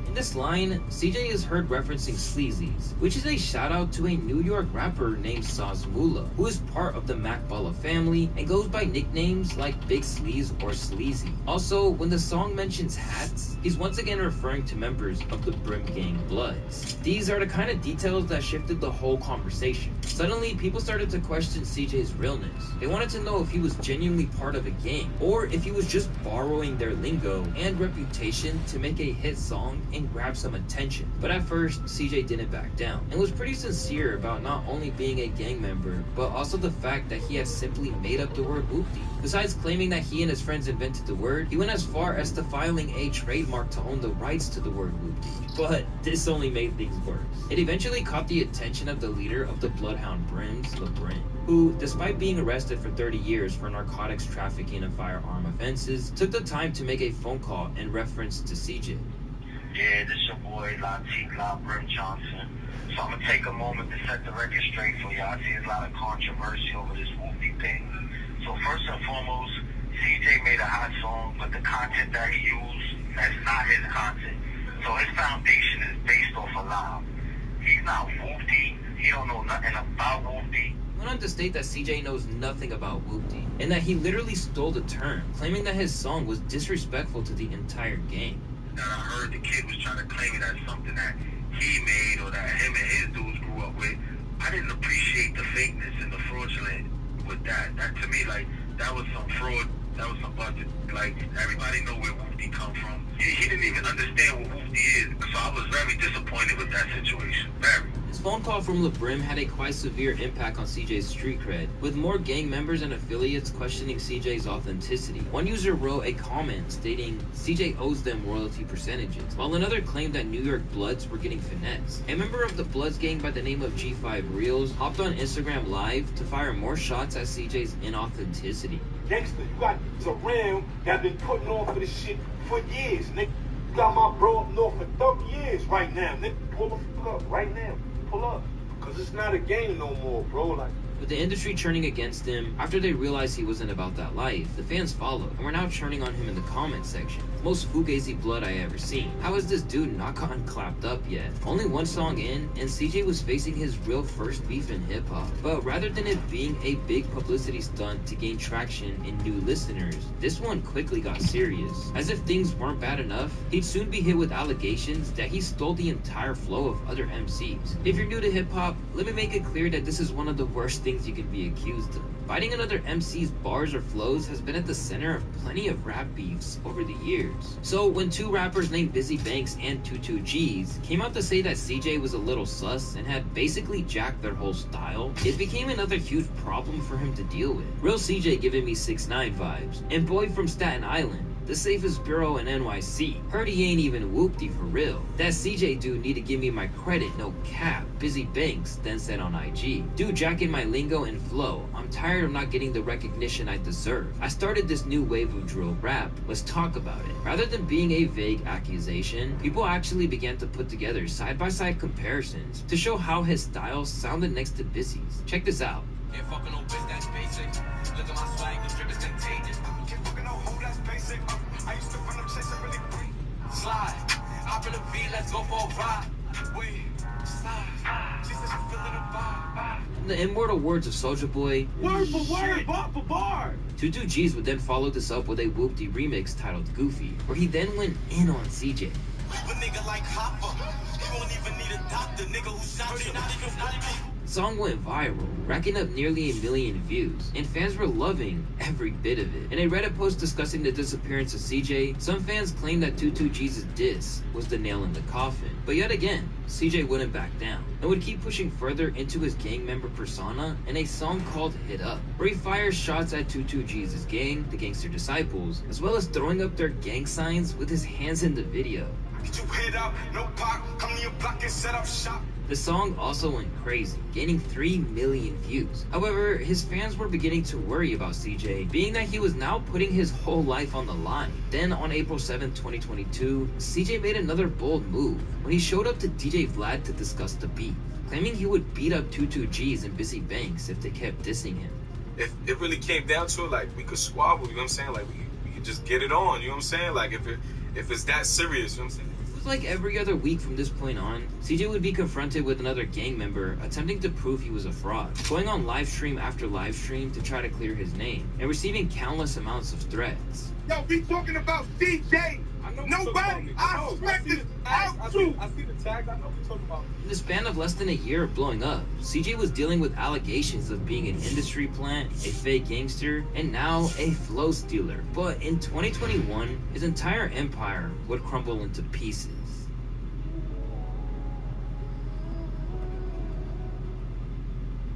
In this line, CJ is heard referencing Sleazies, which is a shout out to a New York rapper named Saz Moolah, who is part of the Mac Baller family and goes by nicknames like Big Sleaze or Sleazy. Also, when the song mentions hats, he's once again referring to members of the Brim Gang Bloods. These are the kind of details that shifted the whole conversation. Suddenly, people started to question CJ's realness. They wanted to know if he was genuinely part of a gang, or if he was just borrowing their lingo and reputation to make a hit song and grab some attention. But at first, CJ didn't back down, and was pretty sincere about not only being a gang member, but also the fact that he had simply made up the word Whoopty. Besides claiming that he and his friends invented the word, he went as far as to filing a trademark to own the rights to the word Whoopty. But this only made things worse. It eventually caught the attention of the leader of the Bloodhound Brims, LeBrim, who, despite being arrested for 30 years for narcotics trafficking and firearm offenses, took the time to make a phone call in reference to CJ. Yeah, this your boy, Latif Brim Johnson. So I'm going to take a moment to set the record straight for you. I see there's a lot of controversy over this Whoopty thing. So first and foremost, CJ made a hot song, but the content that he used, that's not his content. So his foundation is based off a lie. He's not Whoopty. He don't know nothing about Whoopty. Went on to state that CJ knows nothing about Whoopty, and that he literally stole the term, claiming that his song was disrespectful to the entire gang. That I heard the kid was trying to claim it as something that he made or that him and his dudes grew up with. I didn't appreciate the fakeness and the fraudulent with that. That to me, like, that was some fraud. That was some budget. Like, everybody know where Whoopty come from. He didn't even understand what Whoopty is. So I was very disappointed with that situation. Very. His phone call from LeBrim had a quite severe impact on CJ's street cred, with more gang members and affiliates questioning CJ's authenticity. One user wrote a comment stating CJ owes them royalty percentages, while another claimed that New York Bloods were getting finessed. A member of the Bloods gang by the name of G5 Reels hopped on Instagram Live to fire more shots at CJ's inauthenticity. Gangster, you got around that been putting on for this shit for years, nigga. Got my bro up north for 30 years right now. Nigga, pull the fuck up right now. Pull up. Cause it's not a game no more, bro. Like, with the industry churning against him, after they realized he wasn't about that life, the fans followed, and were now churning on him in the comment section. Most fugazi blood I ever seen. How has this dude not gotten clapped up yet? Only one song in, and CJ was facing his real first beef in hip-hop. But rather than it being a big publicity stunt to gain traction in new listeners, this one quickly got serious. As if things weren't bad enough, he'd soon be hit with allegations that he stole the entire flow of other MCs. If you're new to hip-hop, let me make it clear that this is one of the worst things you can be accused of. Biting another MC's bars or flows has been at the center of plenty of rap beefs over the years. So when two rappers named Busy Banks and 22 G's came out to say that CJ was a little sus and had basically jacked their whole style, it became another huge problem for him to deal with. Real CJ giving me 6ix9ine vibes, and Boy from Staten Island, the safest bureau in NYC. Heard he ain't even whoopty for real. That CJ dude need to give me my credit, no cap. Busy Banks then said on IG, dude jacking my lingo and flow. I'm tired of not getting the recognition I deserve. I started this new wave of drill rap. Let's talk about it. Rather than being a vague accusation, people actually began to put together side-by-side comparisons to show how his style sounded next to Busy's. Check this out. Ain't fucking no bitch, that's basic. Look at my swag, the drip is contagious. Can't fucking no hoe, that's basic. I used to run up chasing really quick. Slide, hop in the V, let's go for a ride. Wait, slide. She said she feeling the vibe. In the immortal words of Soulja Boy, word for word, bar for bar. 22 G's would then follow this up with a whoopty remix titled Goofy, where he then went in on CJ. A nigga like Hopper, he won't even need a doctor. Nigga who shot you, not even. The song went viral, racking up nearly 1 million views, and fans were loving every bit of it. In a Reddit post discussing the disappearance of CJ, some fans claimed that 22 G's diss was the nail in the coffin. But yet again, CJ wouldn't back down, and would keep pushing further into his gang member persona in a song called Hit Up, where he fires shots at 22 G's gang, the Gangster Disciples, as well as throwing up their gang signs with his hands in the video. Get you hit up, no pop, come to your block and set up shop. The song also went crazy, gaining 3 million views. However, his fans were beginning to worry about CJ, being that he was now putting his whole life on the line. Then on April 7, 2022, CJ made another bold move when he showed up to DJ Vlad to discuss the beef, claiming he would beat up 22 G's and Busy Banks if they kept dissing him. If it really came down to it, like, we could squabble, you know what I'm saying? Like, we could just get it on, you know what I'm saying? Like, if it's that serious, you know what I'm saying? Like every other week from this point on, CJ would be confronted with another gang member attempting to prove he was a fraud, going on live stream after live stream to try to clear his name, and receiving countless amounts of threats. Yo, we talking about CJ. Nobody, I swear this out too. I see the tags, I know what you're talking about. In the span of less than a year of blowing up, CJ was dealing with allegations of being an industry plant, a fake gangster, and now a flow stealer. But in 2021, his entire empire would crumble into pieces.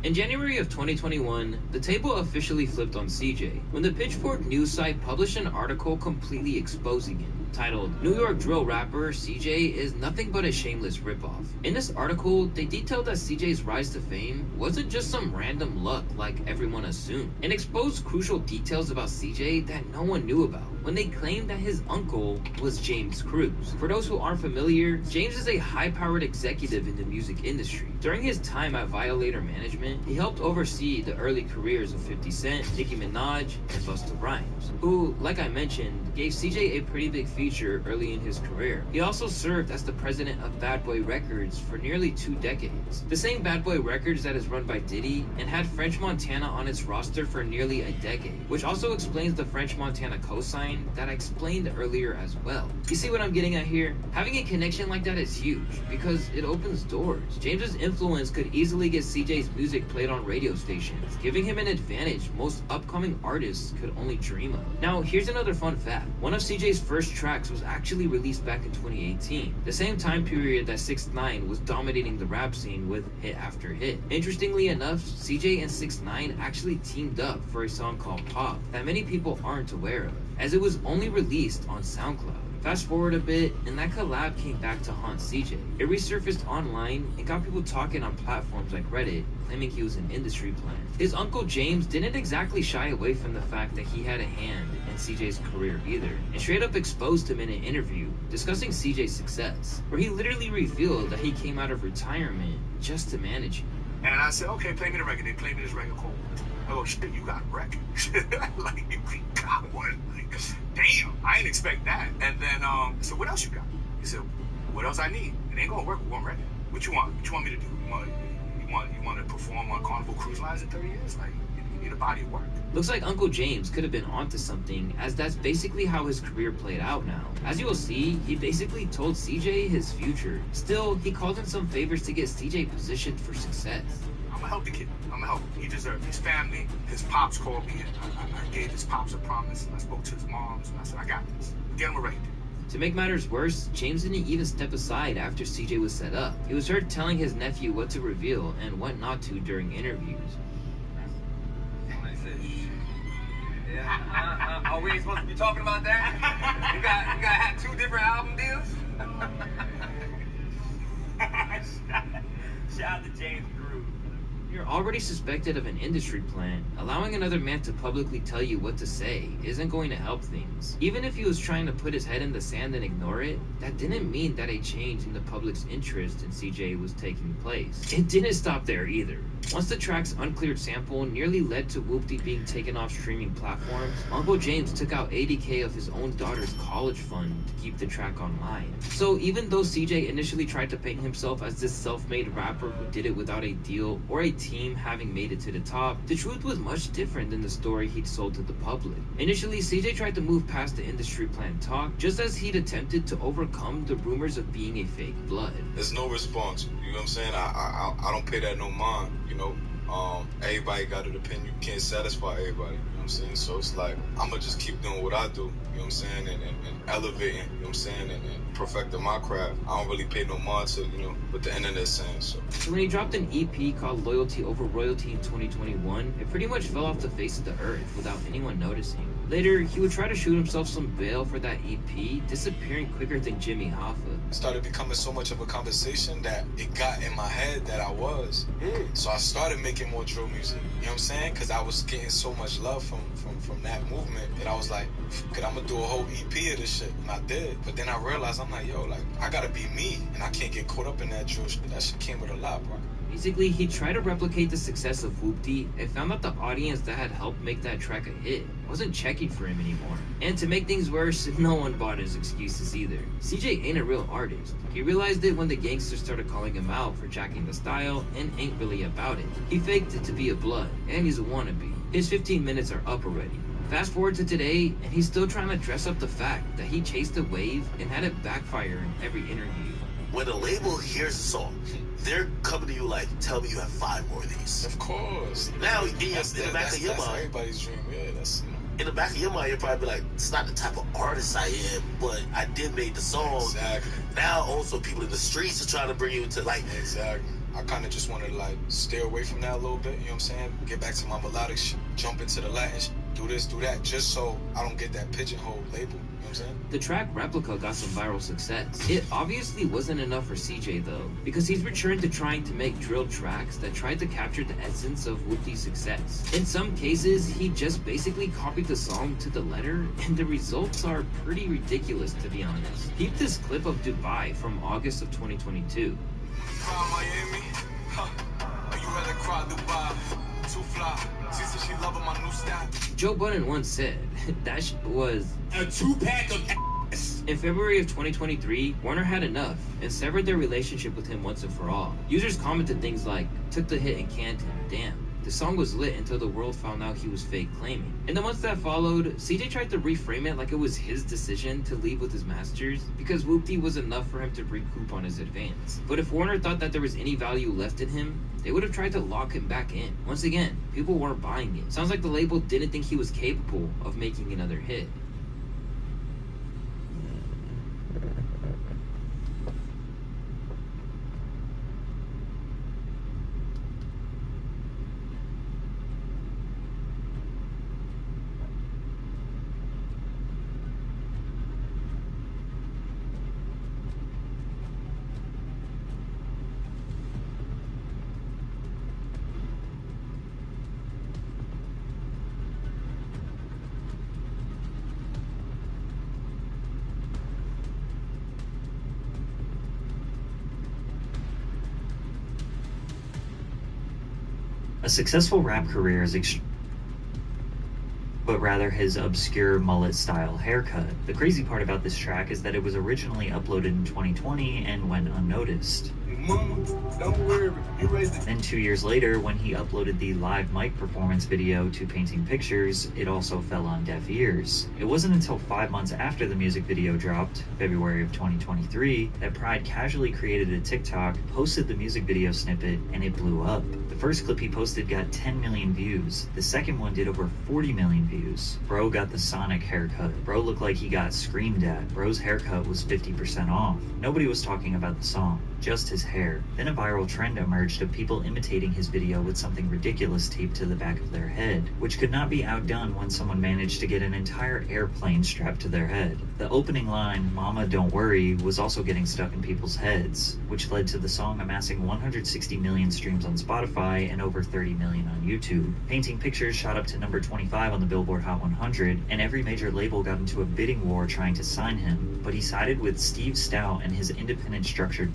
In January of 2021, the table officially flipped on CJ when the Pitchfork news site published an article completely exposing him, titled, New York drill rapper CJ is nothing but a shameless ripoff. In this article, they detailed that CJ's rise to fame wasn't just some random luck like everyone assumed, and exposed crucial details about CJ that no one knew about when they claimed that his uncle was James Cruz. For those who aren't familiar, James is a high-powered executive in the music industry. During his time at Violator Management, he helped oversee the early careers of 50 Cent, Nicki Minaj, and Busta Rhymes, who, like I mentioned, gave CJ a pretty big feature early in his career. He also served as the president of Bad Boy Records for nearly 2 decades. The same Bad Boy Records that is run by Diddy and had French Montana on its roster for nearly a decade, which also explains the French Montana cosign that I explained earlier as well. You see what I'm getting at here? Having a connection like that is huge because it opens doors. James's influence could easily get CJ's music played on radio stations, giving him an advantage most upcoming artists could only dream of. Now, here's another fun fact. One of CJ's first tracks was actually released back in 2018, the same time period that 6ix9ine was dominating the rap scene with hit after hit. Interestingly enough, CJ and 6ix9ine actually teamed up for a song called Pop that many people aren't aware of. as it was only released on SoundCloud. Fast forward a bit, and that collab came back to haunt CJ. It resurfaced online and got people talking on platforms like Reddit, claiming he was an industry plant. His uncle James didn't exactly shy away from the fact that he had a hand in CJ's career either, and straight up exposed him in an interview discussing CJ's success, where he literally revealed that he came out of retirement just to manage him. And I said, okay, play me the record. They played me this record called, oh shit, you got a record. Like, you got one. Like, damn, I didn't expect that. And then, so what else you got? He said, what else I need? It ain't gonna work with one record. What you want? What you want me to do? You want to perform on Carnival Cruise Lines in 30 years? Like, you need a body of work. Looks like Uncle James could have been onto something, as that's basically how his career played out now. As you will see, he basically told CJ his future. Still, he called in some favors to get CJ positioned for success. I'm gonna help the kid. I'm gonna help him. He deserves his family. His pops called me, and I gave his pops a promise. I spoke to his moms, and I said, I got this. Get him a record. To make matters worse, James didn't even step aside after CJ was set up. He was heard telling his nephew what to reveal and what not to during interviews. Are we supposed to be talking about that? You got have 2 different album deals? Shout out to James Groove. You're already suspected of an industry plant. Allowing another man to publicly tell you what to say isn't going to help things. Even if he was trying to put his head in the sand and ignore it, that didn't mean that a change in the public's interest in CJ was taking place. It didn't stop there either. Once the track's uncleared sample nearly led to Whoopty being taken off streaming platforms, Uncle James took out $80K of his own daughter's college fund to keep the track online. So even though CJ initially tried to paint himself as this self-made rapper who did it without a deal or a team having made it to the top, the truth was much different than the story he'd sold to the public. Initially, CJ tried to move past the industry plan talk, just as he'd attempted to overcome the rumors of being a fake blood. There's no response. You know what I'm saying? I don't pay that no mind. You know, everybody got an opinion. You can't satisfy everybody. You know what I'm saying? So it's like, I'm going to just keep doing what I do. You know what I'm saying? And elevating, you know what I'm saying? And perfecting my craft. I don't really pay no mind to, you know, what the internet's saying. So when he dropped an EP called Loyalty Over Royalty in 2021, it pretty much fell off the face of the earth without anyone noticing. Later, he would try to shoot himself some bail for that EP, disappearing quicker than Jimmy Hoffa. It started becoming so much of a conversation that it got in my head that I was. So I started making more drill music. You know what I'm saying? Because I was getting so much love from that movement that I was like, I'm gonna do a whole EP of this shit. And I did. But then I realized, I'm like, yo, like, I gotta be me. And I can't get caught up in that drill shit. That shit came with a lot, bro. Basically, he tried to replicate the success of Whoopty and found that the audience that had helped make that track a hit wasn't checking for him anymore. And to make things worse, no one bought his excuses either. CJ ain't a real artist. He realized it when the gangsters started calling him out for jacking the style and ain't really about it. He faked it to be a blood, and he's a wannabe. His 15 minutes are up already. Fast forward to today, and he's still trying to dress up the fact that he chased a wave and had it backfire in every interview. When a label hears a song, they're coming to you like, tell me you have 5 more of these. Of course. Now, in the back of your mind, everybody's dream. Yeah, that's, you know. In the back of your mind, you're probably like, it's not the type of artist I am, but I did make the song. Exactly. Now, also, people in the streets are trying to bring you into, like... Exactly. I kind of just wanted to, like, stay away from that a little bit, you know what I'm saying? Get back to my melodic shit, jump into the Latin shit, do this, do that, just so I don't get that pigeonhole label. The track Replica got some viral success. It obviously wasn't enough for CJ though, because he's returned to trying to make drill tracks that tried to capture the essence of Whoopty's success. In some cases, he just basically copied the song to the letter, and the results are pretty ridiculous to be honest. Keep this clip of Dubai from August of 2022. Miami, you rather cry Dubai, too fly. She said she loving my new style. Joe Budden once said, that was a 2-pack of ass. In February of 2023, Warner had enough and severed their relationship with him once and for all. Users commented things like, took the hit and canned him, damn. The song was lit until the world found out he was fake claiming. In the months that followed, CJ tried to reframe it like it was his decision to leave with his masters because Whoopty was enough for him to recoup on his advance. But if Warner thought that there was any value left in him, they would have tried to lock him back in. Once again, people weren't buying it. Sounds like the label didn't think he was capable of making another hit. A successful rap career is but rather his obscure mullet-style haircut. The crazy part about this track is that it was originally uploaded in 2020 and went unnoticed. Mama, don't worry, you raised it. Then 2 years later, when he uploaded the live mic performance video to Painting Pictures, it also fell on deaf ears. It wasn't until 5 months after the music video dropped, February of 2023, that Pride casually created a TikTok, posted the music video snippet, and it blew up. The first clip he posted got 10 million views. The second one did over 40 million views. Bro got the Sonic haircut. Bro looked like he got screamed at. Bro's haircut was 50% off. Nobody was talking about the song, just his hair. Then a viral trend emerged of people imitating his video with something ridiculous taped to the back of their head, which could not be outdone when someone managed to get an entire airplane strapped to their head. The opening line, "Mama, don't worry," was also getting stuck in people's heads, which led to the song amassing 160 million streams on Spotify and over 30 million on YouTube. Painting Pictures shot up to number 25 on the Billboard Hot 100, and every major label got into a bidding war trying to sign him, but he sided with Steve Stout and his independent structured.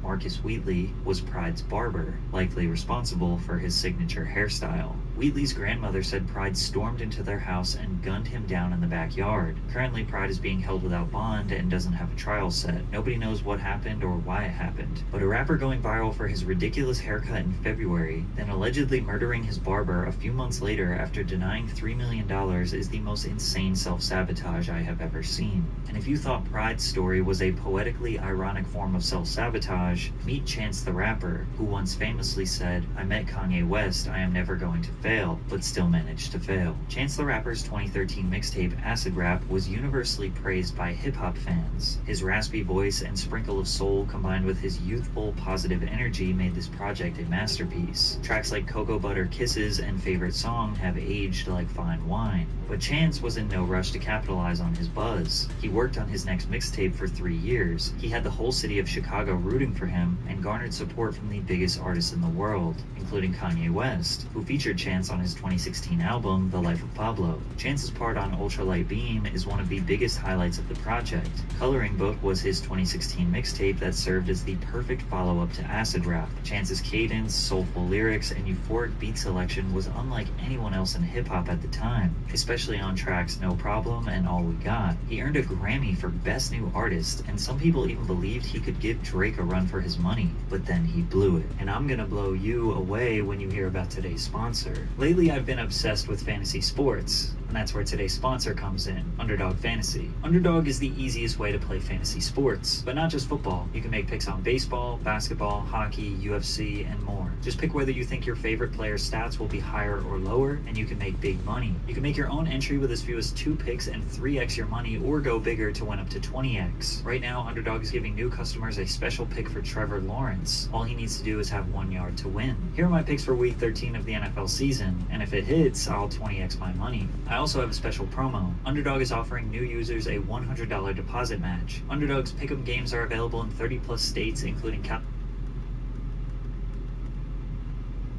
Marcus Wheatley was Pride's barber, likely responsible for his signature hairstyle. Wheatley's grandmother said Pride stormed into their house and gunned him down in the backyard. Currently, Pride is being held without bond and doesn't have a trial set. Nobody knows what happened or why it happened. But a rapper going viral for his ridiculous haircut in February, then allegedly murdering his barber a few months later after denying $3 million is the most insane self-sabotage I have ever seen. And if you thought Pride's story was a poetically ironic form of self-sabotage, meet Chance the Rapper, who once famously said, "I met Kanye West, I am never going to fail," but still managed to fail. Chance the Rapper's 2013 mixtape Acid Rap was universally praised by hip-hop fans. His raspy voice and sprinkle of soul combined with his youthful, positive energy made this project a masterpiece. Tracks like Cocoa Butter Kisses and Favorite Song have aged like fine wine. But Chance was in no rush to capitalize on his buzz. He worked on his next mixtape for 3 years. He had the whole city of Chicago rooting for him and garnered support from the biggest artists in the world, including Kanye West, who featured Chance on his 2016 album, The Life of Pablo. Chance's part on Ultralight Beam is one of the biggest highlights of the project. Coloring Book was his 2016 mixtape that served as the perfect follow-up to Acid Rap. Chance's cadence, soulful lyrics, and euphoric beat selection was unlike anyone else in hip-hop at the time, especially on tracks No Problem and All We Got. He earned a Grammy for Best New Artist, and some people even believed he could give Drake a run for his money, but then he blew it. And I'm gonna blow you away when you hear about today's sponsor. Lately, I've been obsessed with fantasy sports, and that's where today's sponsor comes in, Underdog Fantasy. Underdog is the easiest way to play fantasy sports, but not just football. You can make picks on baseball, basketball, hockey, UFC, and more. Just pick whether you think your favorite player's stats will be higher or lower, and you can make big money. You can make your own entry with as few as 2 picks and 3x your money, or go bigger to win up to 20x. Right now, Underdog is giving new customers a special pick for Trevor Lawrence. All he needs to do is have 1 yard to win. Here are my picks for week 13 of the NFL season, and if it hits, I'll 20x my money. I also have a special promo. Underdog is offering new users a $100 deposit match. Underdog's pick'em games are available in 30+ states, including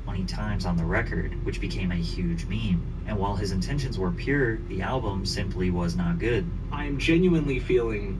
20 times on the record, which became a huge meme. And while his intentions were pure, the album simply was not good. I am genuinely feeling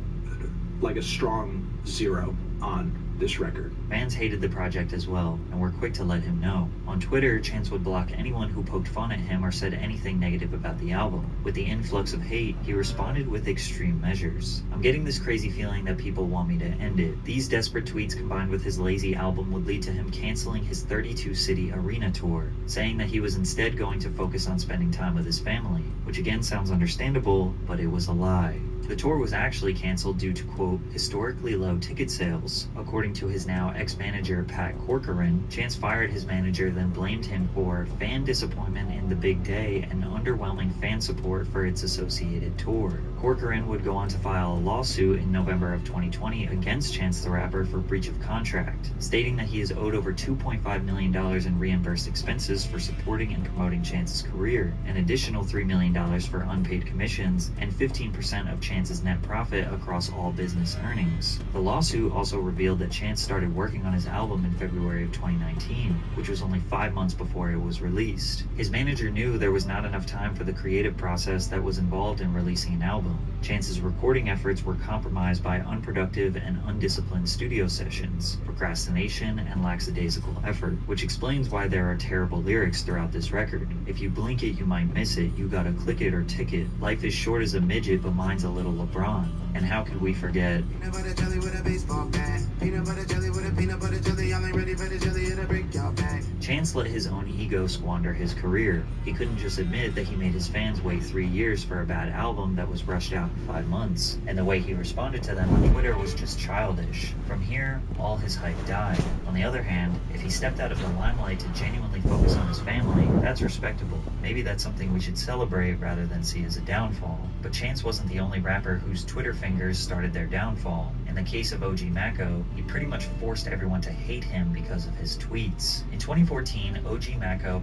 like a strong 0 on this record. Fans hated the project as well, and were quick to let him know. On Twitter, Chance would block anyone who poked fun at him or said anything negative about the album. With the influx of hate, he responded with extreme measures. I'm getting this crazy feeling that people want me to end it. These desperate tweets combined with his lazy album would lead to him canceling his 32-city arena tour, saying that he was instead going to focus on spending time with his family, which again sounds understandable, but it was a lie. The tour was actually canceled due to, quote, historically low ticket sales. According to his now ex-manager Pat Corcoran, Chance fired his manager, then blamed him for fan disappointment in the big day and underwhelming fan support for its associated tour. Corcoran would go on to file a lawsuit in November of 2020 against Chance the Rapper for breach of contract, stating that he is owed over $2.5 million in reimbursed expenses for supporting and promoting Chance's career, an additional $3 million for unpaid commissions, and 15% of Chance's net profit across all business earnings. The lawsuit also revealed that Chance started working on his album in February of 2019, which was only 5 months before it was released. His manager knew there was not enough time for the creative process that was involved in releasing an album. Chance's recording efforts were compromised by unproductive and undisciplined studio sessions, procrastination, and lackadaisical effort, which explains why there are terrible lyrics throughout this record. If you blink it, you might miss it. You gotta click it or tick it. Life is short as a midget, but mine's a little LeBron. And how could we forget? Peanut butter jelly with a baseball bat. Peanut butter jelly with a peanut butter jelly. Y'all ain't ready for the jelly, it'll break y'all back. Chance let his own ego squander his career. He couldn't just admit that he made his fans wait 3 years for a bad album that was rushed out in 5 months. And the way he responded to them on Twitter was just childish. From here, all his hype died. On the other hand, if he stepped out of the limelight to genuinely focus on his family, that's respectable. Maybe that's something we should celebrate rather than see as a downfall. But Chance wasn't the only rapper whose Twitter fingers started their downfall. In the case of OG Maco, he pretty much forced everyone to hate him because of his tweets. In 2014, OG Maco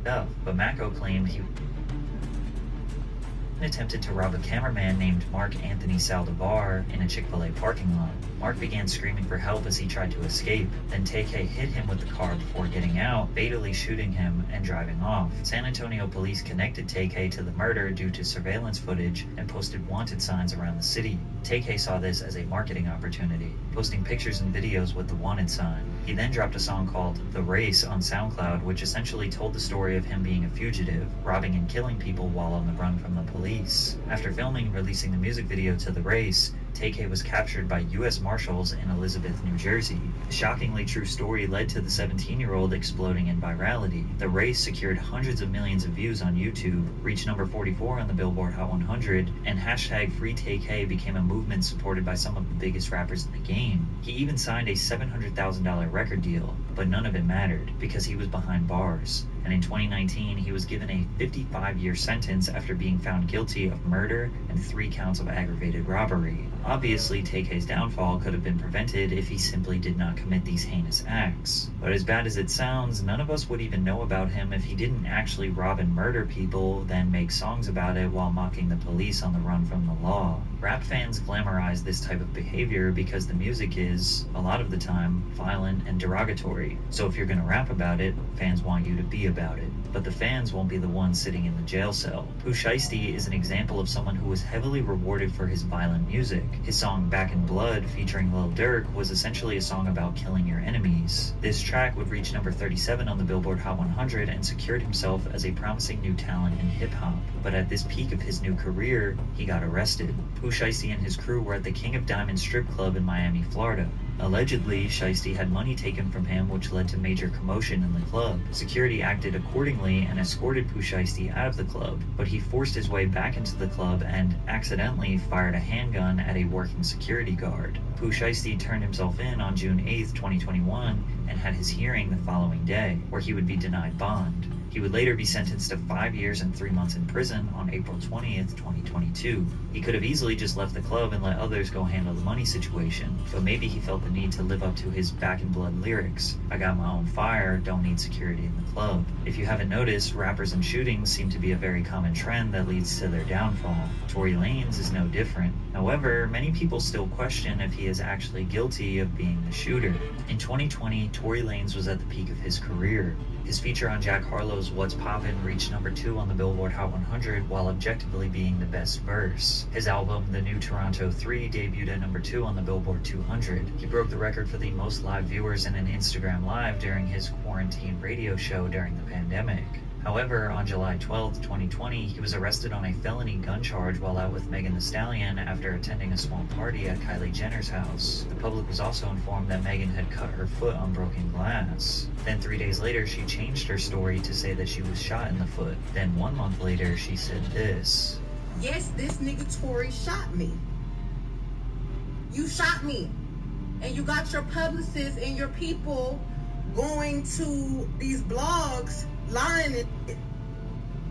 but Maco claimed he attempted to rob a cameraman named Mark Anthony Saldivar in a Chick-fil-A parking lot. Mark began screaming for help as he tried to escape. Then TK hit him with the car before getting out, fatally shooting him and driving off. San Antonio police connected TK to the murder due to surveillance footage and posted wanted signs around the city. TK saw this as a marketing opportunity, posting pictures and videos with the wanted sign. He then dropped a song called The Race on SoundCloud, which essentially told the story of him being a fugitive, robbing and killing people while on the run from the police. After filming and releasing the music video to The Race, TK was captured by U.S. Marshals in Elizabeth, New Jersey. The shockingly true story led to the 17-year-old exploding in virality. The Race secured hundreds of millions of views on YouTube, reached number 44 on the Billboard Hot 100, and hashtag #FreeTK became a movement supported by some of the biggest rappers in the game. He even signed a $700,000 record deal, but none of it mattered because he was behind bars. And in 2019, he was given a 55-year sentence after being found guilty of murder and 3 counts of aggravated robbery. Obviously, TK's downfall could have been prevented if he simply did not commit these heinous acts. But as bad as it sounds, none of us would even know about him if he didn't actually rob and murder people, then make songs about it while mocking the police on the run from the law. Rap fans glamorize this type of behavior because the music is, a lot of the time, violent and derogatory. So if you're gonna rap about it, fans want you to be about it. But the fans won't be the ones sitting in the jail cell. Pooh Shiesty is an example of someone who was heavily rewarded for his violent music. His song Back in Blood, featuring Lil Durk, was essentially a song about killing your enemies. This track would reach number 37 on the Billboard Hot 100 and secured himself as a promising new talent in hip-hop. But at this peak of his new career, he got arrested. Pooh Shiesty and his crew were at the King of Diamonds strip club in Miami, Florida. Allegedly, Shiesty had money taken from him, which led to major commotion in the club. Security acted accordingly and escorted Pooh Shiesty out of the club, but he forced his way back into the club and accidentally fired a handgun at a working security guard. Pooh Shiesty turned himself in on June 8, 2021, and had his hearing the following day, where he would be denied bond. He would later be sentenced to 5 years and 3 months in prison on April 20th, 2022. He could have easily just left the club and let others go handle the money situation, but maybe he felt the need to live up to his Back in Blood lyrics. I got my own fire, don't need security in the club. If you haven't noticed, rappers and shootings seem to be a very common trend that leads to their downfall. Tory Lanez is no different. However, many people still question if he is actually guilty of being the shooter. In 2020, Tory Lanez was at the peak of his career. His feature on Jack Harlow's What's Poppin' reached number 2 on the Billboard Hot 100 while objectively being the best verse. His album, The New Toronto 3, debuted at number 2 on the Billboard 200. He broke the record for the most live viewers in an Instagram Live during his quarantine radio show during the pandemic. However, on July 12, 2020, he was arrested on a felony gun charge while out with Megan Thee Stallion after attending a small party at Kylie Jenner's house. The public was also informed that Megan had cut her foot on broken glass. Then 3 days later, she changed her story to say that she was shot in the foot. Then 1 month later, she said this. Yes, this nigga Tory shot me. You shot me. And you got your publicists and your people going to these blogs lying.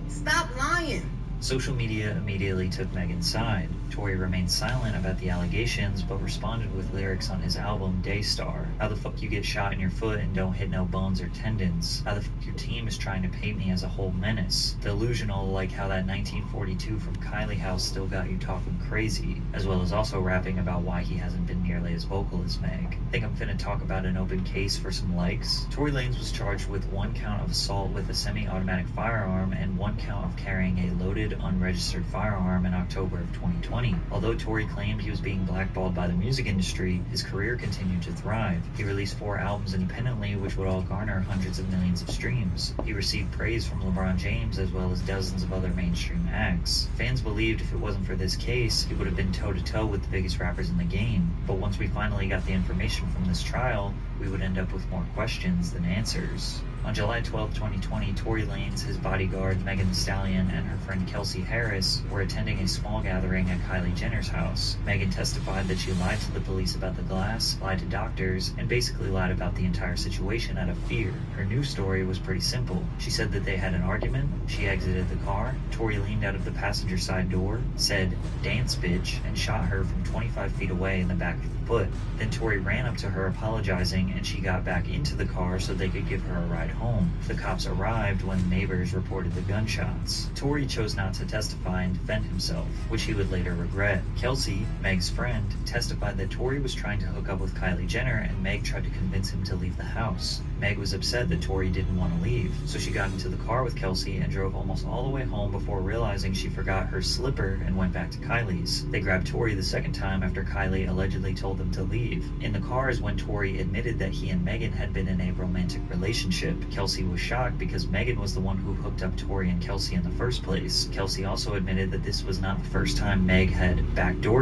Stop lying. Social media immediately took Megan's side. Tory remained silent about the allegations, but responded with lyrics on his album Daystar. How the fuck you get shot in your foot and don't hit no bones or tendons? How the fuck your team is trying to paint me as a whole menace? Delusional, like how that 1942 from Kylie House still got you talking crazy, as well as also rapping about why he hasn't been nearly as vocal as Meg. Think I'm finna talk about an open case for some likes? Tory Lanez was charged with 1 count of assault with a semi-automatic firearm and 1 count of carrying a loaded, unregistered firearm in October of 2020. Although Tory claimed he was being blackballed by the music industry, his career continued to thrive. He released 4 albums independently, which would all garner hundreds of millions of streams. He received praise from LeBron James as well as dozens of other mainstream acts. Fans believed if it wasn't for this case, he would have been toe-to-toe with the biggest rappers in the game. But once we finally got the information from this trial, we would end up with more questions than answers. On July 12, 2020, Tory Lanez, his bodyguard Megan Thee Stallion, and her friend Kelsey Harris were attending a small gathering at Kylie Jenner's house. Megan testified that she lied to the police about the glass, lied to doctors, and basically lied about the entire situation out of fear. Her news story was pretty simple. She said that they had an argument, she exited the car, Tory leaned out of the passenger side door, said, "Dance, bitch," and shot her from 25 feet away in the back of the foot. Then Tory ran up to her apologizing, and she got back into the car so they could give her a ride home. The cops arrived when neighbors reported the gunshots. Tory chose not to testify and defend himself, which he would later regret. Kelsey, Meg's friend, testified that Tory was trying to hook up with Kylie Jenner and Meg tried to convince him to leave the house. Meg was upset that Tory didn't want to leave, so she got into the car with Kelsey and drove almost all the way home before realizing she forgot her slipper and went back to Kylie's. They grabbed Tory the second time after Kylie allegedly told them to leave. In the car is when Tory admitted that he and Megan had been in a romantic relationship. Kelsey was shocked because Megan was the one who hooked up Tory and Kelsey in the first place. Kelsey also admitted that this was not the first time Meg had backdoored